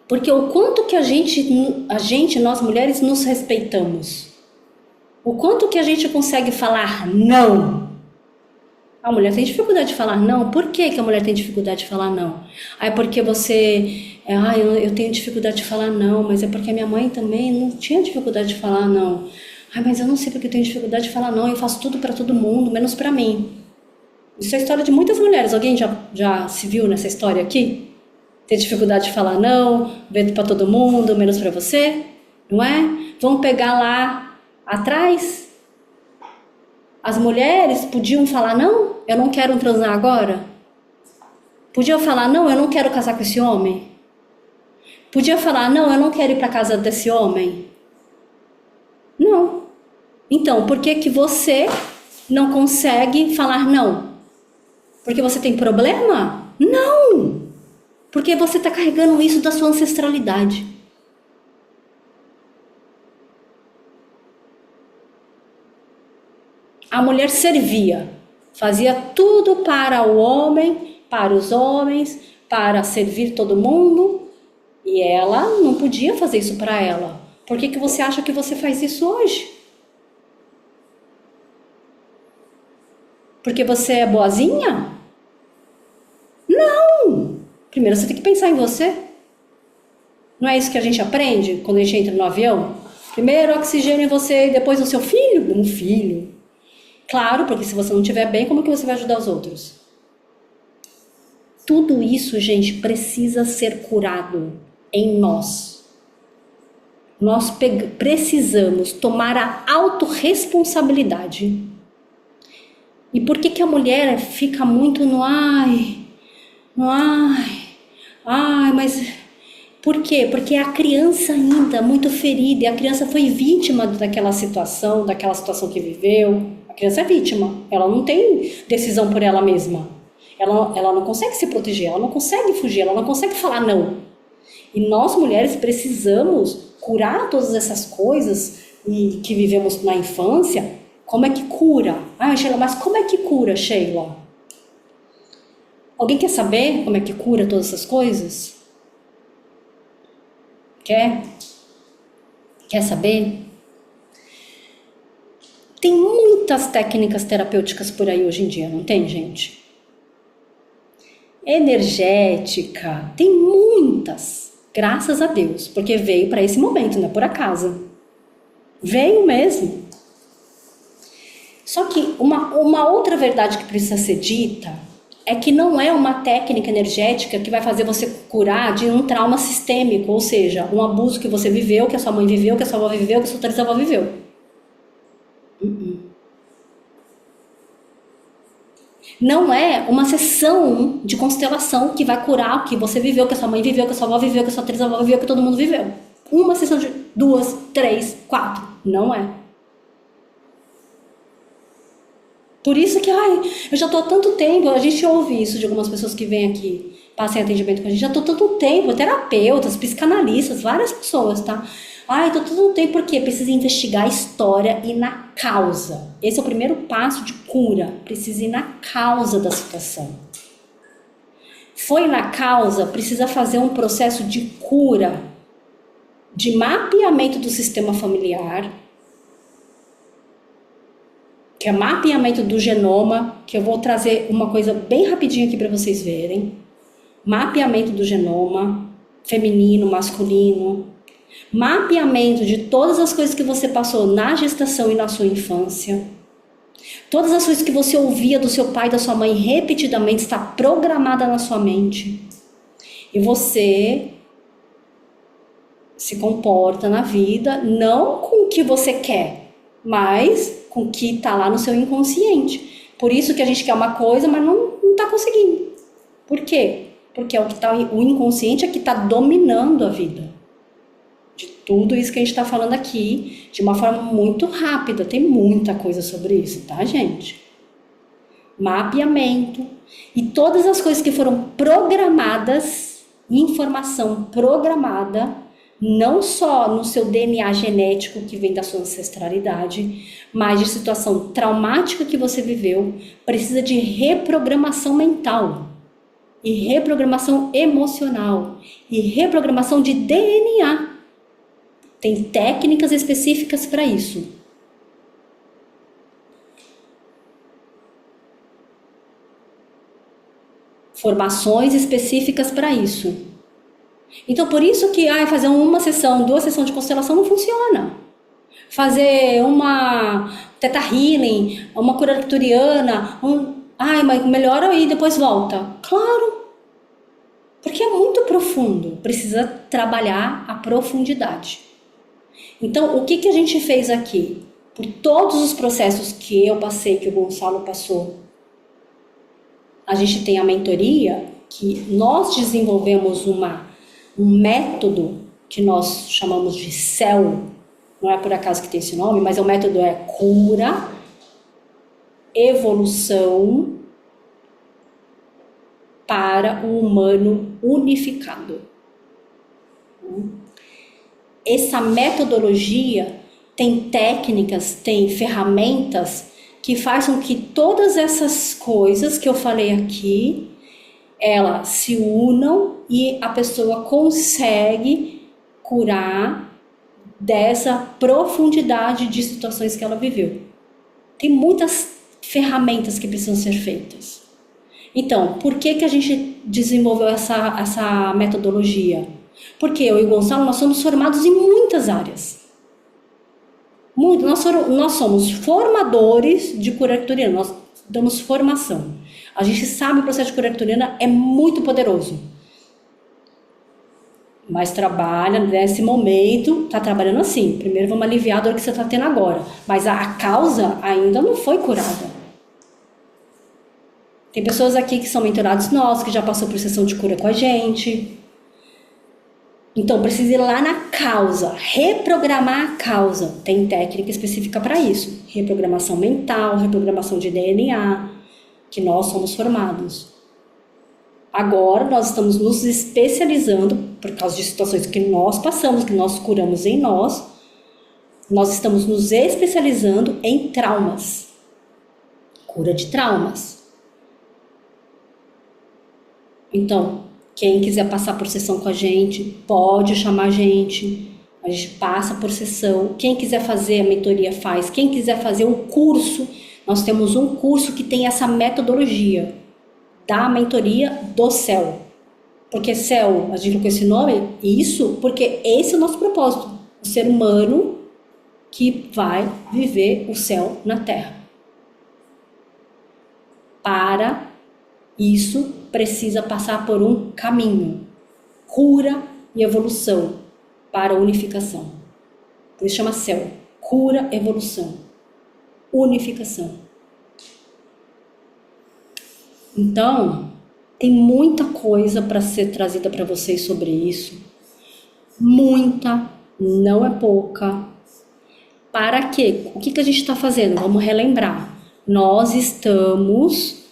Speaker 1: Porque o quanto que a gente, nós mulheres, nos respeitamos. O quanto que a gente consegue falar não. A mulher tem dificuldade de falar não. Por que que a mulher tem dificuldade de falar não? É porque você... eu tenho dificuldade de falar não, mas é porque a minha mãe também não tinha dificuldade de falar não. Mas eu não sei porque eu tenho dificuldade de falar não, eu faço tudo pra todo mundo, menos pra mim. Isso é a história de muitas mulheres. Alguém já se viu nessa história aqui? Ter dificuldade de falar não, vendo pra todo mundo, menos pra você? Não é? Vamos pegar lá atrás? As mulheres podiam falar não, eu não quero transar agora? Podiam falar não, eu não quero casar com esse homem? Podia falar não, eu não quero ir pra casa desse homem? Não. Então, por que que você não consegue falar não? Porque você tem problema? Não! Porque você está carregando isso da sua ancestralidade. A mulher servia, fazia tudo para o homem, para os homens, para servir todo mundo, e ela não podia fazer isso para ela. Por que que você acha que você faz isso hoje? Porque você é boazinha? Não! Primeiro você tem que pensar em você. Não é isso que a gente aprende quando a gente entra no avião? Primeiro oxigênio em você e depois no seu filho? Um filho. Claro, porque se você não estiver bem, como que você vai ajudar os outros? Tudo isso, gente, precisa ser curado em nós. Nós precisamos tomar a autorresponsabilidade. E por que que a mulher fica muito no mas por quê? Porque a criança ainda muito ferida, e a criança foi vítima daquela situação que viveu. A criança é vítima, ela não tem decisão por ela mesma. Ela não consegue se proteger, ela não consegue fugir, ela não consegue falar não. E nós mulheres precisamos curar todas essas coisas que vivemos na infância. Como é que cura? Sheila, mas como é que cura, Sheila? Alguém quer saber como é que cura todas essas coisas? Quer? Quer saber? Tem muitas técnicas terapêuticas por aí hoje em dia, não tem, gente? Energética, tem muitas, graças a Deus, porque veio para esse momento, não é por acaso. Veio mesmo. Só que uma outra verdade que precisa ser dita é que não é uma técnica energética que vai fazer você curar de um trauma sistêmico, ou seja, um abuso que você viveu, que a sua mãe viveu, que a sua avó viveu, que a sua trisavó viveu. Não é uma sessão de constelação que vai curar o que você viveu, que a sua mãe viveu, que a sua avó viveu, que a sua trisavó viveu, que todo mundo viveu. Uma sessão de 2, 3, 4. Não é. Por isso que, eu já estou há tanto tempo, a gente ouve isso de algumas pessoas que vêm aqui, passam em atendimento com a gente, já estou há tanto tempo, terapeutas, psicanalistas, várias pessoas, tá? Estou tanto tempo, porque precisa investigar a história e na causa. Esse é o primeiro passo de cura, precisa ir na causa da situação. Foi na causa, precisa fazer um processo de cura, de mapeamento do sistema familiar, que é mapeamento do genoma, que eu vou trazer uma coisa bem rapidinho aqui para vocês verem. Mapeamento do genoma, feminino, masculino. Mapeamento de todas as coisas que você passou na gestação e na sua infância. Todas as coisas que você ouvia do seu pai e da sua mãe repetidamente está programada na sua mente. E você se comporta na vida não com o que você quer, mas com o que está lá no seu inconsciente. Por isso que a gente quer uma coisa, mas não está conseguindo. Por quê? Porque é o inconsciente é que está dominando a vida. De tudo isso que a gente está falando aqui, de uma forma muito rápida. Tem muita coisa sobre isso, tá, gente? Mapeamento. E todas as coisas que foram programadas, informação programada, não só no seu DNA genético, que vem da sua ancestralidade, mas de situação traumática que você viveu, precisa de reprogramação mental, e reprogramação emocional, e reprogramação de DNA. Tem técnicas específicas para isso. Formações específicas para isso. Então, por isso que fazer uma sessão, 2 sessões de constelação não funciona. Fazer uma Theta Healing, uma cura arcturiana, mas melhora e depois volta. Claro, porque é muito profundo, precisa trabalhar a profundidade. Então, o que a gente fez aqui? Por todos os processos que eu passei, que o Gonçalo passou, a gente tem a mentoria, que nós desenvolvemos um método que nós chamamos de CEL, não é por acaso que tem esse nome, mas o método é cura, evolução para o humano unificado. Essa metodologia tem técnicas, tem ferramentas que fazem que todas essas coisas que eu falei aqui, elas se unam e a pessoa consegue curar dessa profundidade de situações que ela viveu. Tem muitas ferramentas que precisam ser feitas. Então, por que a gente desenvolveu essa metodologia? Porque eu e o Gonçalo, nós somos formados em muitas áreas. Nós somos formadores de cura arcturiana, nós damos formação. A gente sabe que o processo de cura arcturiana é muito poderoso. Mas trabalha nesse momento, está trabalhando assim. Primeiro vamos aliviar a dor que você está tendo agora. Mas a causa ainda não foi curada. Tem pessoas aqui que são mentorados nossos, que já passou por sessão de cura com a gente. Então, precisa ir lá na causa, reprogramar a causa. Tem técnica específica para isso. Reprogramação mental, reprogramação de DNA, que nós somos formados. Agora, nós estamos nos especializando, por causa de situações que nós passamos, que nós curamos em nós estamos nos especializando em traumas. Cura de traumas. Então, quem quiser passar por sessão com a gente, pode chamar a gente passa por sessão. Quem quiser fazer a mentoria faz. Quem quiser fazer um curso, nós temos um curso que tem essa metodologia da mentoria do céu. Porque céu, a gente colocou esse nome, isso porque esse é o nosso propósito. O ser humano que vai viver o céu na Terra. Para isso, precisa passar por um caminho, cura e evolução para a unificação. Por isso chama céu, cura, evolução, unificação. Então, tem muita coisa para ser trazida para vocês sobre isso. Muita, não é pouca. Para quê? O que a gente está fazendo? Vamos relembrar. Nós estamos,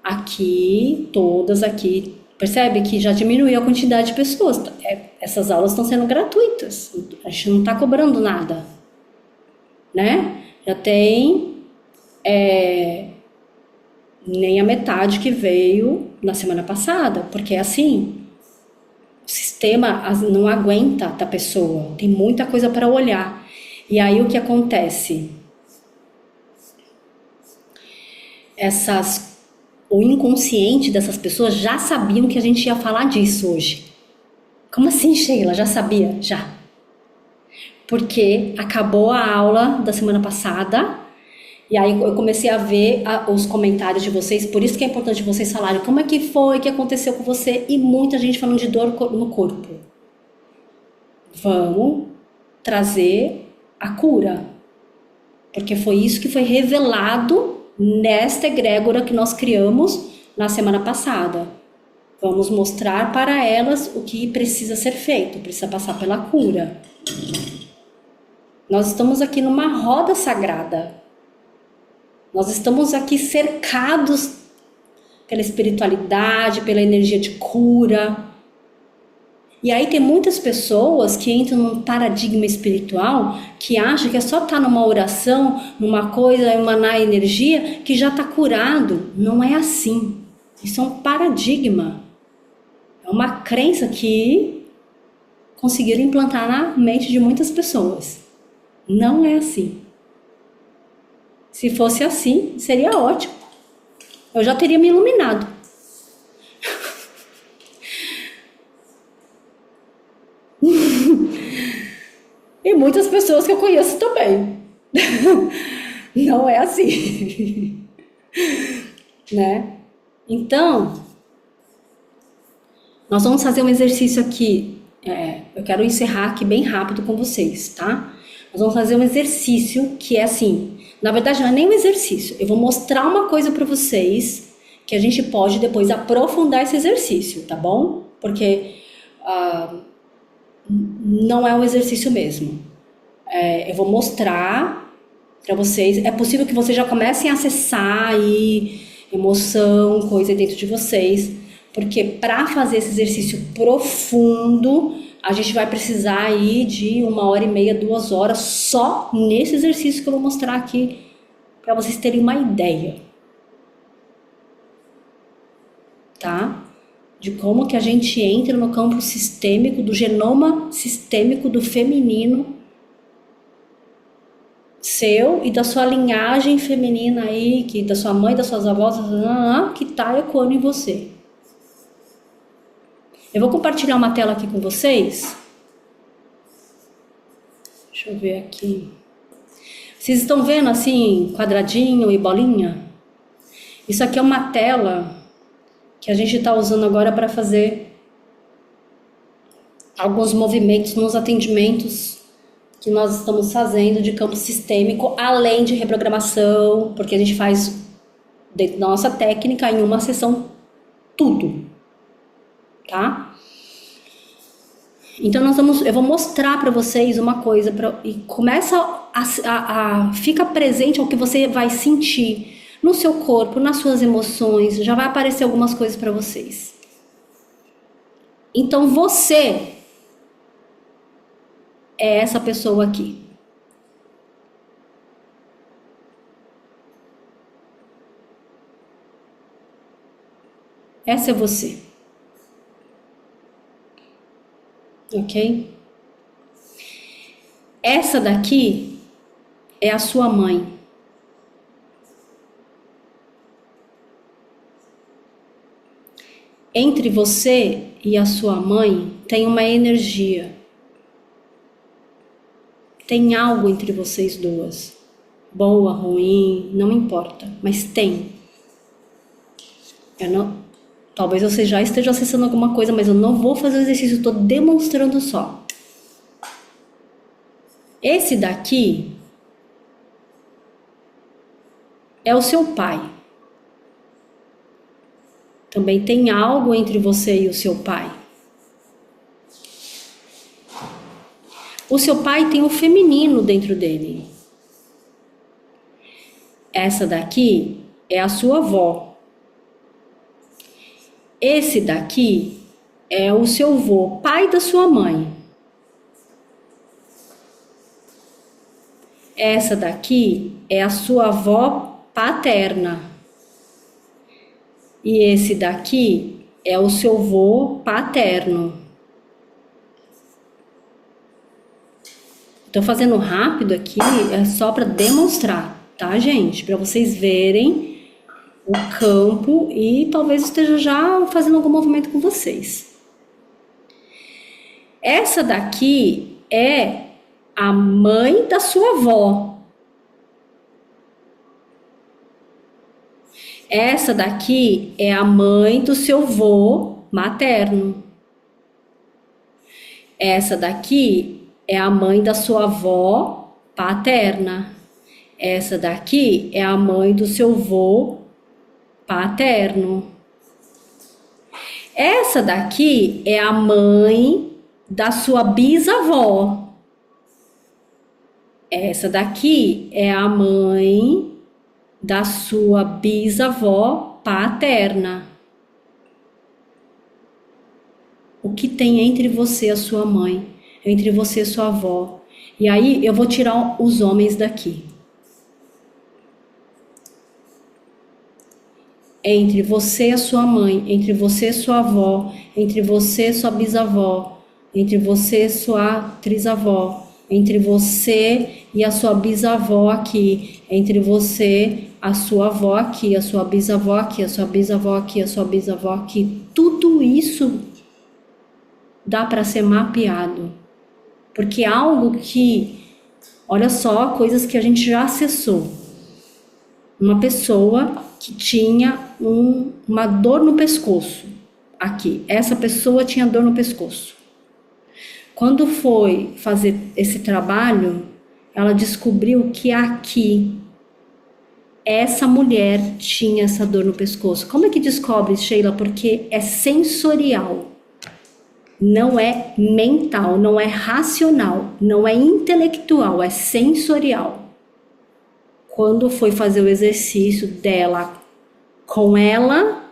Speaker 1: aqui, todas aqui, percebe que já diminuiu a quantidade de pessoas. Essas aulas estão sendo gratuitas, a gente não está cobrando nada, Já tem nem a metade que veio na semana passada, porque assim, o sistema não aguenta a pessoa, tem muita coisa para olhar. E aí o que acontece? O inconsciente dessas pessoas já sabiam que a gente ia falar disso hoje. Como assim, Sheila? Já sabia? Já. Porque acabou a aula da semana passada E aí eu comecei a ver os comentários de vocês, por isso que é importante vocês falarem como é que foi, o que aconteceu com você, e muita gente falando de dor no corpo. Vamos trazer a cura, porque foi isso que foi revelado nesta egrégora que nós criamos na semana passada. Vamos mostrar para elas o que precisa ser feito, precisa passar pela cura. Nós estamos aqui numa roda sagrada. Nós estamos aqui cercados pela espiritualidade, pela energia de cura. E aí tem muitas pessoas que entram num paradigma espiritual que acham que é só estar numa oração, numa coisa, emanar energia, que já está curado. Não é assim. Isso é um paradigma. É uma crença que conseguiram implantar na mente de muitas pessoas. Não é assim. Se fosse assim, seria ótimo. Eu já teria me iluminado. E muitas pessoas que eu conheço também. Não é assim. Né? Então, nós vamos fazer um exercício aqui. Eu quero encerrar aqui bem rápido com vocês, tá? Nós vamos fazer um exercício que é assim. Na verdade, não é nem um exercício. Eu vou mostrar uma coisa para vocês que a gente pode depois aprofundar esse exercício, tá bom? Porque não é um exercício mesmo. Eu vou mostrar para vocês. É possível que vocês já comecem a acessar aí emoção, coisa dentro de vocês. Porque para fazer esse exercício profundo, a gente vai precisar aí de 1h30, 2 horas só nesse exercício que eu vou mostrar aqui para vocês terem uma ideia, tá? De como que a gente entra no campo sistêmico, do genoma sistêmico do feminino seu e da sua linhagem feminina aí, que da sua mãe, das suas avós, que tá ecoando em você. Eu vou compartilhar uma tela aqui com vocês. Deixa eu ver aqui. Vocês estão vendo assim, quadradinho e bolinha? Isso aqui é uma tela que a gente está usando agora para fazer alguns movimentos nos atendimentos que nós estamos fazendo de campo sistêmico, além de reprogramação, porque a gente faz dentro da nossa técnica em uma sessão tudo, tá? Então eu vou mostrar para vocês uma coisa e começa fica presente ao que você vai sentir no seu corpo, nas suas emoções, já vai aparecer algumas coisas para vocês. Então você é essa pessoa aqui. Essa é você. Ok? Essa daqui é a sua mãe. Entre você e a sua mãe tem uma energia. Tem algo entre vocês duas. Boa, ruim, não importa, mas tem. Talvez você já esteja acessando alguma coisa, mas eu não vou fazer o exercício, estou demonstrando só. Esse daqui é o seu pai. Também tem algo entre você e o seu pai. O seu pai tem o feminino dentro dele. Essa daqui é a sua avó. Esse daqui é o seu avô, pai da sua mãe. Essa daqui é a sua avó paterna. E esse daqui é o seu avô paterno. Estou fazendo rápido aqui, é só para demonstrar, tá, gente? Para vocês verem o campo e talvez esteja já fazendo algum movimento com vocês. Essa daqui é a mãe da sua avó. Essa daqui é a mãe do seu vô materno. Essa daqui é a mãe da sua avó paterna. Essa daqui é a mãe do seu vô paterno. Essa daqui é a mãe da sua bisavó. Essa daqui é a mãe da sua bisavó paterna. O que tem entre você e a sua mãe, entre você e sua avó? E aí eu vou tirar os homens daqui. Entre você e a sua mãe, entre você e sua avó, entre você e sua bisavó, entre você e sua trisavó, entre você e a sua bisavó aqui, entre você, a sua avó aqui, a sua bisavó aqui, a sua bisavó aqui, a sua bisavó aqui. Tudo isso dá para ser mapeado. Porque é algo que, olha só, coisas que a gente já acessou. Uma pessoa que tinha uma dor no pescoço. Aqui, essa pessoa tinha dor no pescoço. Quando foi fazer esse trabalho, ela descobriu que aqui, essa mulher tinha essa dor no pescoço. Como é que descobre, Sheila? Porque é sensorial. Não é mental, não é racional, não é intelectual, é sensorial. Quando foi fazer o exercício dela com ela,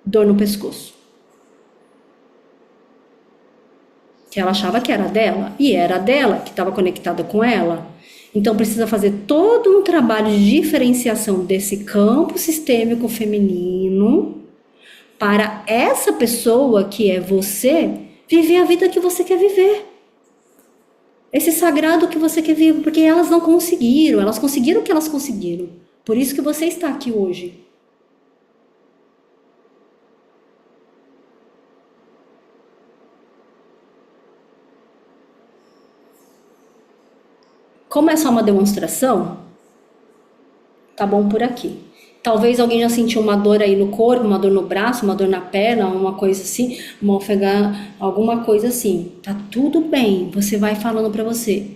Speaker 1: dor no pescoço. Que ela achava que era dela, e era dela, que estava conectada com ela. Então precisa fazer todo um trabalho de diferenciação desse campo sistêmico feminino para essa pessoa que é você viver a vida que você quer viver. Esse sagrado que você quer viver, porque elas não conseguiram, elas conseguiram o que elas conseguiram. Por isso que você está aqui hoje. Como é só uma demonstração, tá bom por aqui. Talvez alguém já sentiu uma dor aí no corpo, uma dor no braço, uma dor na perna, uma coisa assim, uma ofegã, alguma coisa assim. Tá tudo bem, você vai falando para você.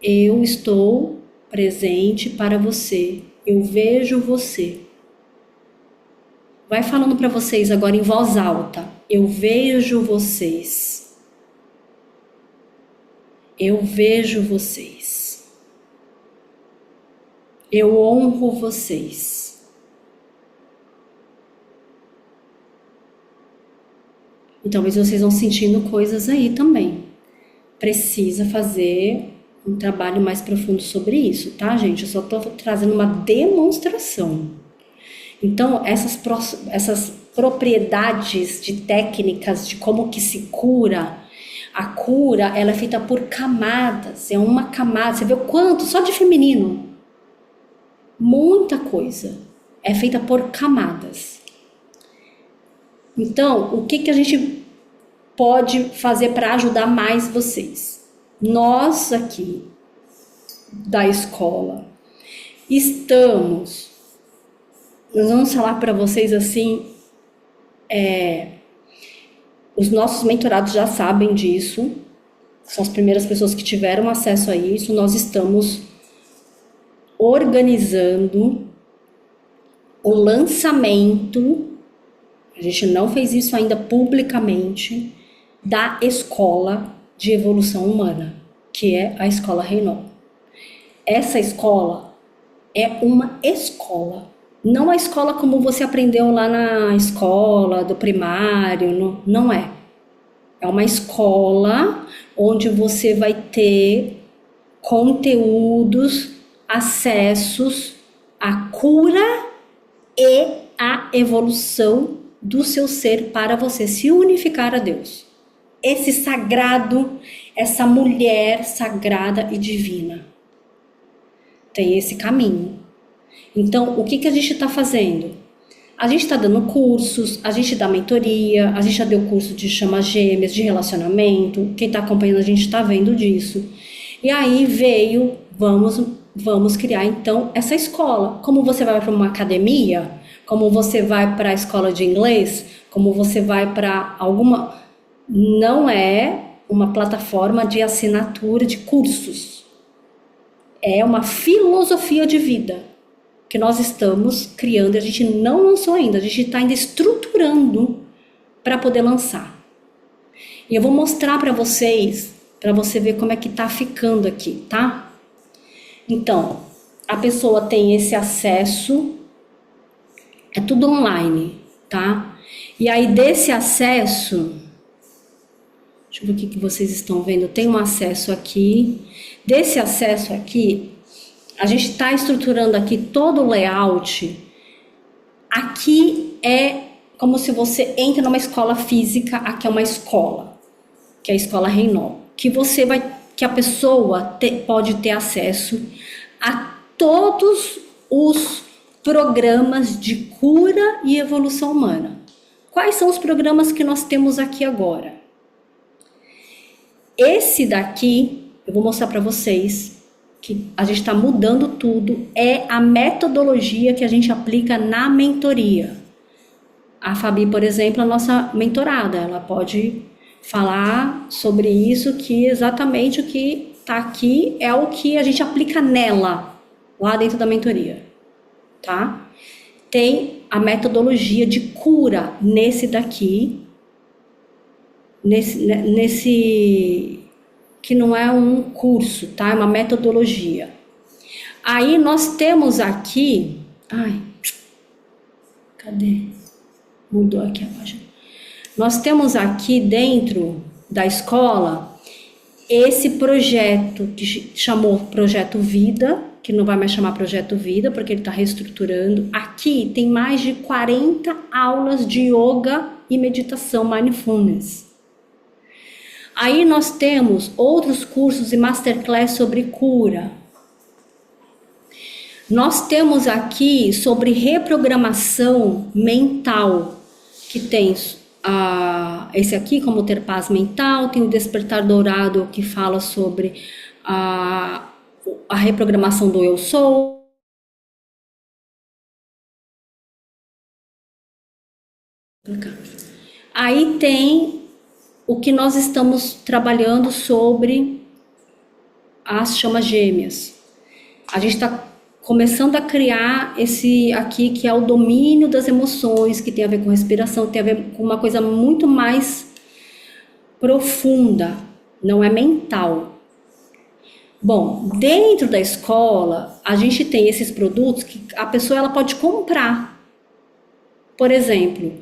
Speaker 1: Eu estou presente para você. Eu vejo você. Vai falando para vocês agora em voz alta. Eu vejo vocês. Eu vejo vocês. Eu honro vocês. E talvez vocês vão sentindo coisas aí também. Precisa fazer um trabalho mais profundo sobre isso, tá, gente? Eu só tô trazendo uma demonstração. Então, essas propriedades de técnicas de como que se cura, a cura, ela é feita por camadas. É uma camada, você vê o quanto? Só de feminino. Muita coisa. É feita por camadas. Então, o que a gente pode fazer para ajudar mais vocês? Nós aqui da escola nós vamos falar para vocês assim, os nossos mentorados já sabem disso, são as primeiras pessoas que tiveram acesso a isso. Nós estamos organizando o lançamento. A gente não fez isso ainda publicamente, da escola de evolução humana, que é a Escola Reynolds. Essa escola é uma escola, não a escola como você aprendeu lá na escola do primário, não é. É uma escola onde você vai ter conteúdos, acessos à cura e à evolução do seu ser para você se unificar a Deus. Esse sagrado, essa mulher sagrada e divina tem esse caminho. Então, o que a gente está fazendo? A gente está dando cursos, a gente dá mentoria, a gente já deu curso de chama gêmeas, de relacionamento. Quem está acompanhando a gente está vendo disso. E aí vamos criar então essa escola. Como você vai para uma academia, como você vai para a escola de inglês, como você vai para alguma... Não é uma plataforma de assinatura de cursos. É uma filosofia de vida que nós estamos criando. A gente não lançou ainda, a gente está ainda estruturando para poder lançar. E eu vou mostrar para vocês, para você ver como é que tá ficando aqui, tá? Então, a pessoa tem esse acesso, é tudo online, tá? E aí desse acesso, deixa eu ver o que vocês estão vendo, tem um acesso aqui. Desse acesso aqui, a gente está estruturando aqui todo o layout. Aqui é como se você entra numa escola física, aqui é uma escola, que é a escola Reinol, que a pessoa pode ter acesso a todos os programas de cura e evolução humana. Quais são os programas que nós temos aqui agora? Esse daqui, eu vou mostrar para vocês, que a gente está mudando tudo, é a metodologia que a gente aplica na mentoria. A Fabi, por exemplo, a nossa mentorada, ela pode falar sobre isso, que exatamente o que está aqui é o que a gente aplica nela, lá dentro da mentoria, tá? Tem a metodologia de cura nesse daqui, nesse que não é um curso, tá? É uma metodologia. Aí nós temos aqui, cadê? Mudou aqui a página. Nós temos aqui dentro da escola esse projeto que chamou Projeto Vida, que não vai mais chamar Projeto Vida, porque ele está reestruturando. Aqui tem mais de 40 aulas de yoga e meditação mindfulness. Aí nós temos outros cursos e masterclass sobre cura. Nós temos aqui sobre reprogramação mental, que tem esse aqui, como ter paz mental, tem o Despertar Dourado, que fala sobre a reprogramação do eu sou. Aí tem o que nós estamos trabalhando sobre as chamas gêmeas. A gente está começando a criar esse aqui, que é o domínio das emoções, que tem a ver com respiração, tem a ver com uma coisa muito mais profunda, não é mental. Bom, dentro da escola, a gente tem esses produtos que a pessoa ela pode comprar. Por exemplo,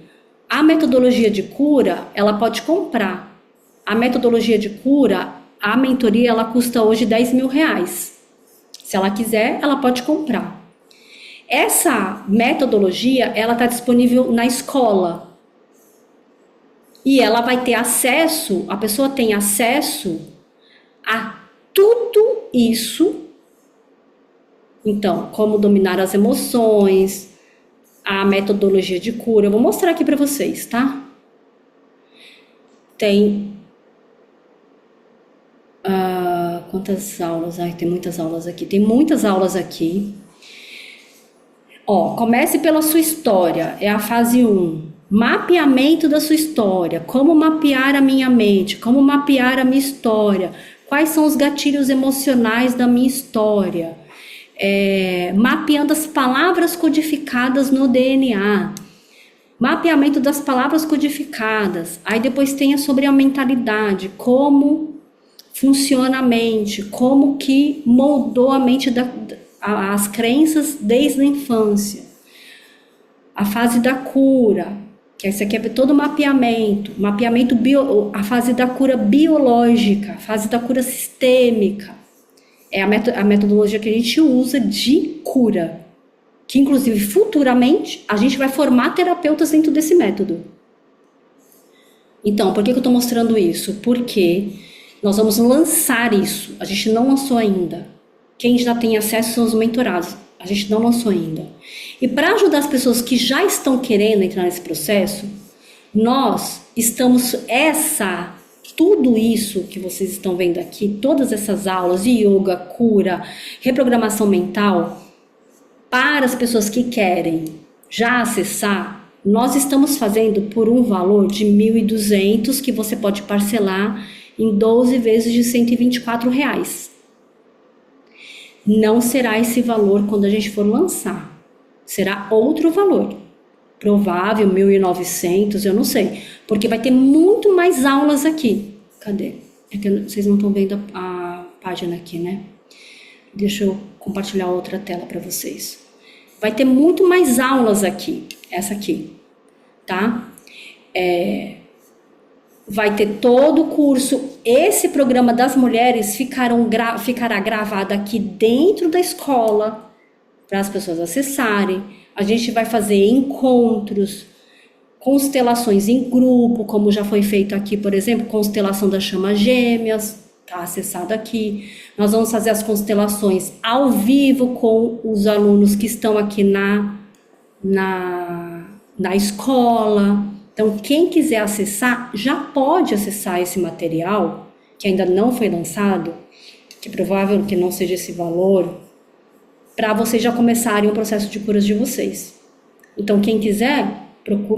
Speaker 1: a metodologia de cura, ela pode comprar. A metodologia de cura, a mentoria, ela custa hoje R$10.000. Se ela quiser, ela pode comprar. Essa metodologia, ela está disponível na escola. E ela vai ter acesso, a pessoa tem acesso a tudo isso. Então, como dominar as emoções, a metodologia de cura. Eu vou mostrar aqui para vocês, tá? Tem... quantas aulas? Tem muitas aulas aqui. Tem muitas aulas aqui. Ó, comece pela sua história. É a fase 1. Mapeamento da sua história. Como mapear a minha mente? Como mapear a minha história? Quais são os gatilhos emocionais da minha história? Mapeando as palavras codificadas no DNA. Mapeamento das palavras codificadas. Aí depois tem sobre a mentalidade. Como funciona a mente, como que moldou a mente, as crenças desde a infância. A fase da cura, que esse aqui é todo mapeamento, a fase da cura biológica, a fase da cura sistêmica. É a metodologia que a gente usa de cura, que inclusive futuramente a gente vai formar terapeutas dentro desse método. Então, por que eu estou mostrando isso? Porque nós vamos lançar isso. A gente não lançou ainda. Quem já tem acesso são os mentorados. A gente não lançou ainda. E para ajudar as pessoas que já estão querendo entrar nesse processo, nós estamos... tudo isso que vocês estão vendo aqui, todas essas aulas de yoga, cura, reprogramação mental, para as pessoas que querem já acessar, nós estamos fazendo por um valor de 1.200 que você pode parcelar em 12 vezes de R$ 124. Não será esse valor quando a gente for lançar. Será outro valor. Provável, 1.900, eu não sei. Porque vai ter muito mais aulas aqui. Cadê? É que vocês não estão vendo a página aqui, né? Deixa eu compartilhar outra tela para vocês. Vai ter muito mais aulas aqui. Essa aqui, tá? Vai ter todo o curso. Esse programa das mulheres ficará gravado aqui dentro da escola para as pessoas acessarem. A gente vai fazer encontros, constelações em grupo, como já foi feito aqui, por exemplo, constelação das chamas gêmeas, tá acessado aqui. Nós vamos fazer as constelações ao vivo com os alunos que estão aqui na escola. Então, quem quiser acessar, já pode acessar esse material, que ainda não foi lançado, que é provável que não seja esse valor, para vocês já começarem o processo de curas de vocês. Então, quem quiser,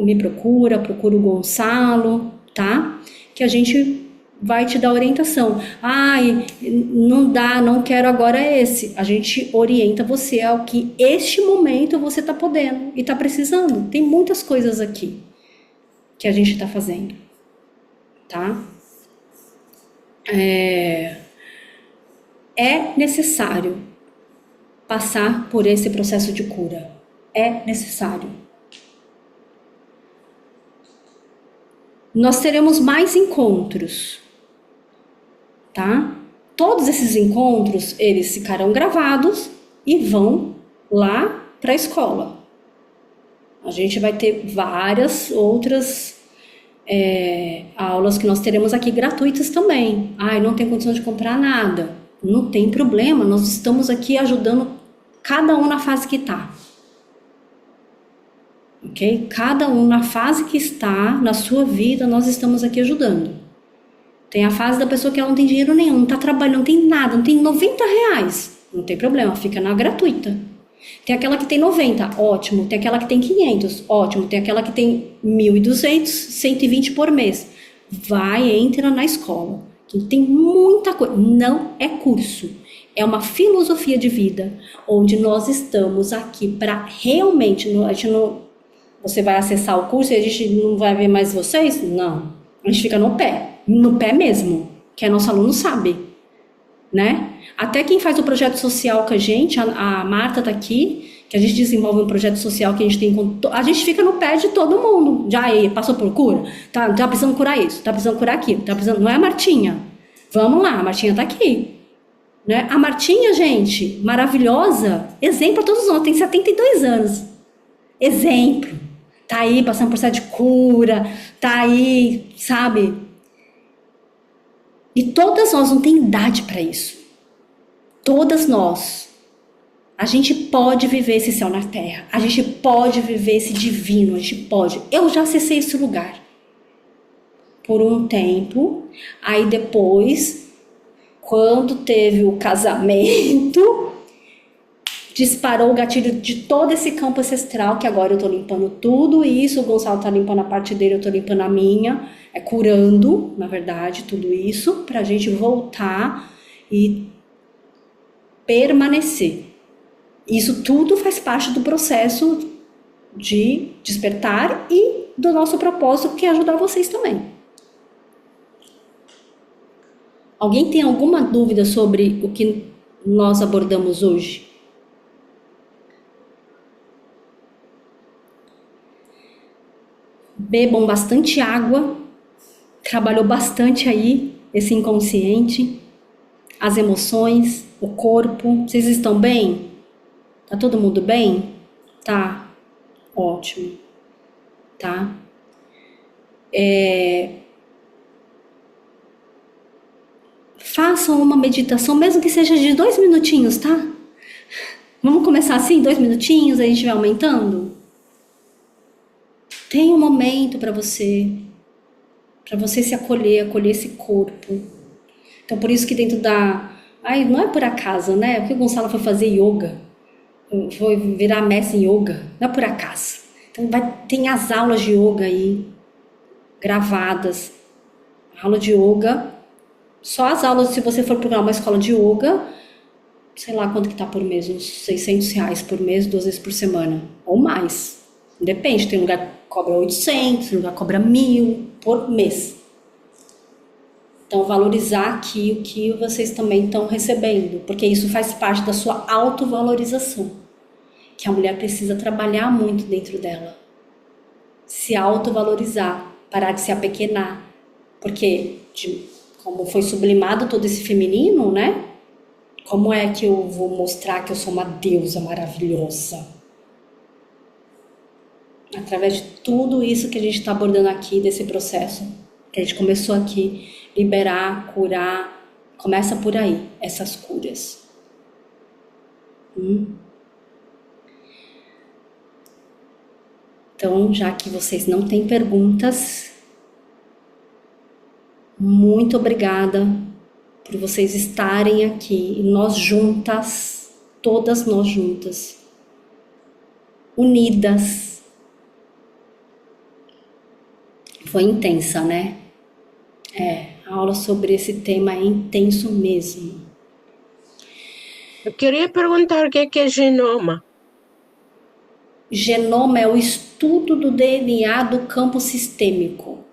Speaker 1: me procura o Gonçalo, tá? Que a gente vai te dar orientação. Ai, não dá, não quero agora esse. A gente orienta você ao que este momento você está podendo e está precisando. Tem muitas coisas aqui que a gente está fazendo, tá? É necessário passar por esse processo de cura. É necessário. Nós teremos mais encontros, tá? Todos esses encontros, eles ficarão gravados e vão lá para a escola. A gente vai ter várias outras aulas que nós teremos aqui gratuitas também. Ai, não tem condição de comprar nada. Não tem problema, nós estamos aqui ajudando cada um na fase que está. Ok? Cada um na fase que está na sua vida, nós estamos aqui ajudando. Tem a fase da pessoa que ela não tem dinheiro nenhum, não está trabalhando, não tem nada, não tem R$ 90. Não tem problema, fica na gratuita. Tem aquela que tem 90, ótimo. Tem aquela que tem 500, ótimo. Tem aquela que tem 1.200, 120 por mês. Vai, entra na escola. Tem muita coisa. Não é curso. É uma filosofia de vida, onde nós estamos aqui para realmente... você vai acessar o curso e a gente não vai ver mais vocês? Não. A gente fica no pé mesmo, que nosso aluno sabe, né? Até quem faz o projeto social com a gente, a Marta tá aqui, que a gente desenvolve um projeto social que a gente tem... A gente fica no pé de todo mundo. Já passou por cura? Tá precisando curar isso, tá precisando curar aquilo, tá precisando... Não é a Martinha? Vamos lá, a Martinha tá aqui. Né? A Martinha, gente, maravilhosa, exemplo a todos nós, tem 72 anos. Exemplo. Tá aí passando por processo de cura, tá aí, sabe? E todas nós não tem idade para isso. Todas nós. A gente pode viver esse céu na terra. A gente pode viver esse divino. A gente pode. Eu já acessei esse lugar. Por um tempo. Aí depois, quando teve o casamento, disparou o gatilho de todo esse campo ancestral, que agora eu tô limpando tudo isso. O Gonçalo tá limpando a parte dele, eu tô limpando a minha. Curando, na verdade, tudo isso. Pra gente voltar e permanecer. Isso tudo faz parte do processo de despertar e do nosso propósito, que é ajudar vocês também. Alguém tem alguma dúvida sobre o que nós abordamos hoje? Bebam bastante água, trabalhou bastante aí esse inconsciente, as emoções, o corpo. Vocês estão bem? Tá todo mundo bem? Tá, ótimo, tá? Façam uma meditação, mesmo que seja de 2 minutinhos, tá? Vamos começar assim, 2 minutinhos, a gente vai aumentando? Tem um momento para você se acolher esse corpo. Então, por isso que dentro da... não é por acaso, né? Porque o Gonçalo foi fazer yoga, foi virar mestre em yoga, não é por acaso. Então tem as aulas de yoga aí, gravadas. Aula de yoga, só as aulas, se você for procurar uma escola de yoga, sei lá quanto que tá por mês, uns R$ 600 por mês, 2 vezes por semana, ou mais. Depende, tem lugar que cobra 800, tem lugar que cobra 1.000 por mês. Então, valorizar aqui o que vocês também estão recebendo, porque isso faz parte da sua autovalorização, que a mulher precisa trabalhar muito dentro dela. Se autovalorizar, parar de se apequenar, porque como foi sublimado todo esse feminino, né? Como é que eu vou mostrar que eu sou uma deusa maravilhosa? Através de tudo isso que a gente está abordando aqui, desse processo, que a gente começou aqui, liberar, curar, começa por aí, essas curas. Então, já que vocês não têm perguntas, muito obrigada por vocês estarem aqui, e nós juntas, todas nós juntas, unidas. Foi intensa, né? A aula sobre esse tema é intenso mesmo.
Speaker 3: Eu queria perguntar o que é genoma.
Speaker 1: Genoma é o estudo do DNA do campo sistêmico.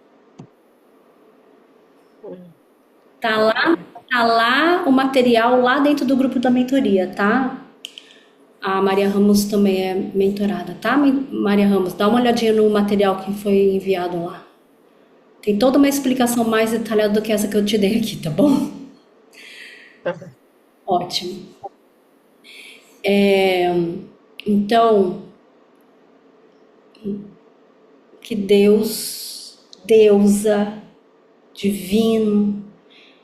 Speaker 1: Tá lá o material lá dentro do grupo da mentoria, tá? A Maria Ramos também é mentorada, tá? Maria Ramos, dá uma olhadinha no material que foi enviado lá. Tem toda uma explicação mais detalhada do que essa que eu te dei aqui, tá bom?
Speaker 3: Tá bem.
Speaker 1: Ótimo. Então, que Deus, deusa, divino,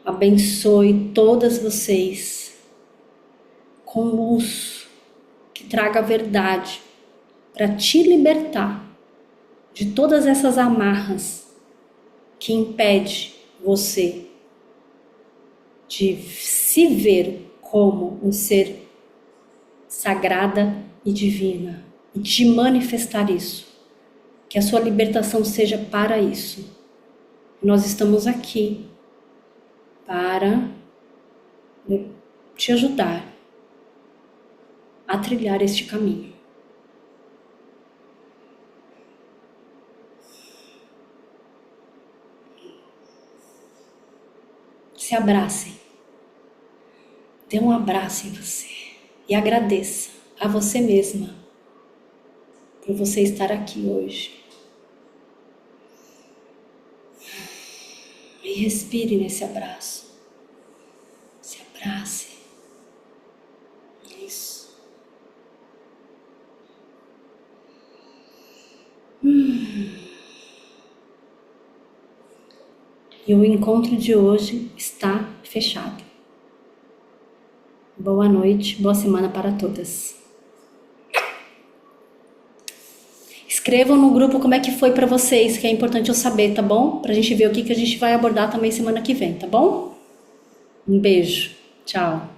Speaker 1: abençoe todas vocês com luz, que traga a verdade para te libertar de todas essas amarras que impede você de se ver como um ser sagrada e divina e de manifestar isso. Que a sua libertação seja para isso. Nós estamos aqui para te ajudar a trilhar este caminho. Se abracem. Dê um abraço em você e agradeça a você mesma por você estar aqui hoje. E respire nesse abraço. Se abrace. Isso. E o encontro de hoje está fechado. Boa noite, boa semana para todas. Escrevam no grupo como é que foi para vocês, que é importante eu saber, tá bom? Pra gente ver o que a gente vai abordar também semana que vem, tá bom? Um beijo. Tchau.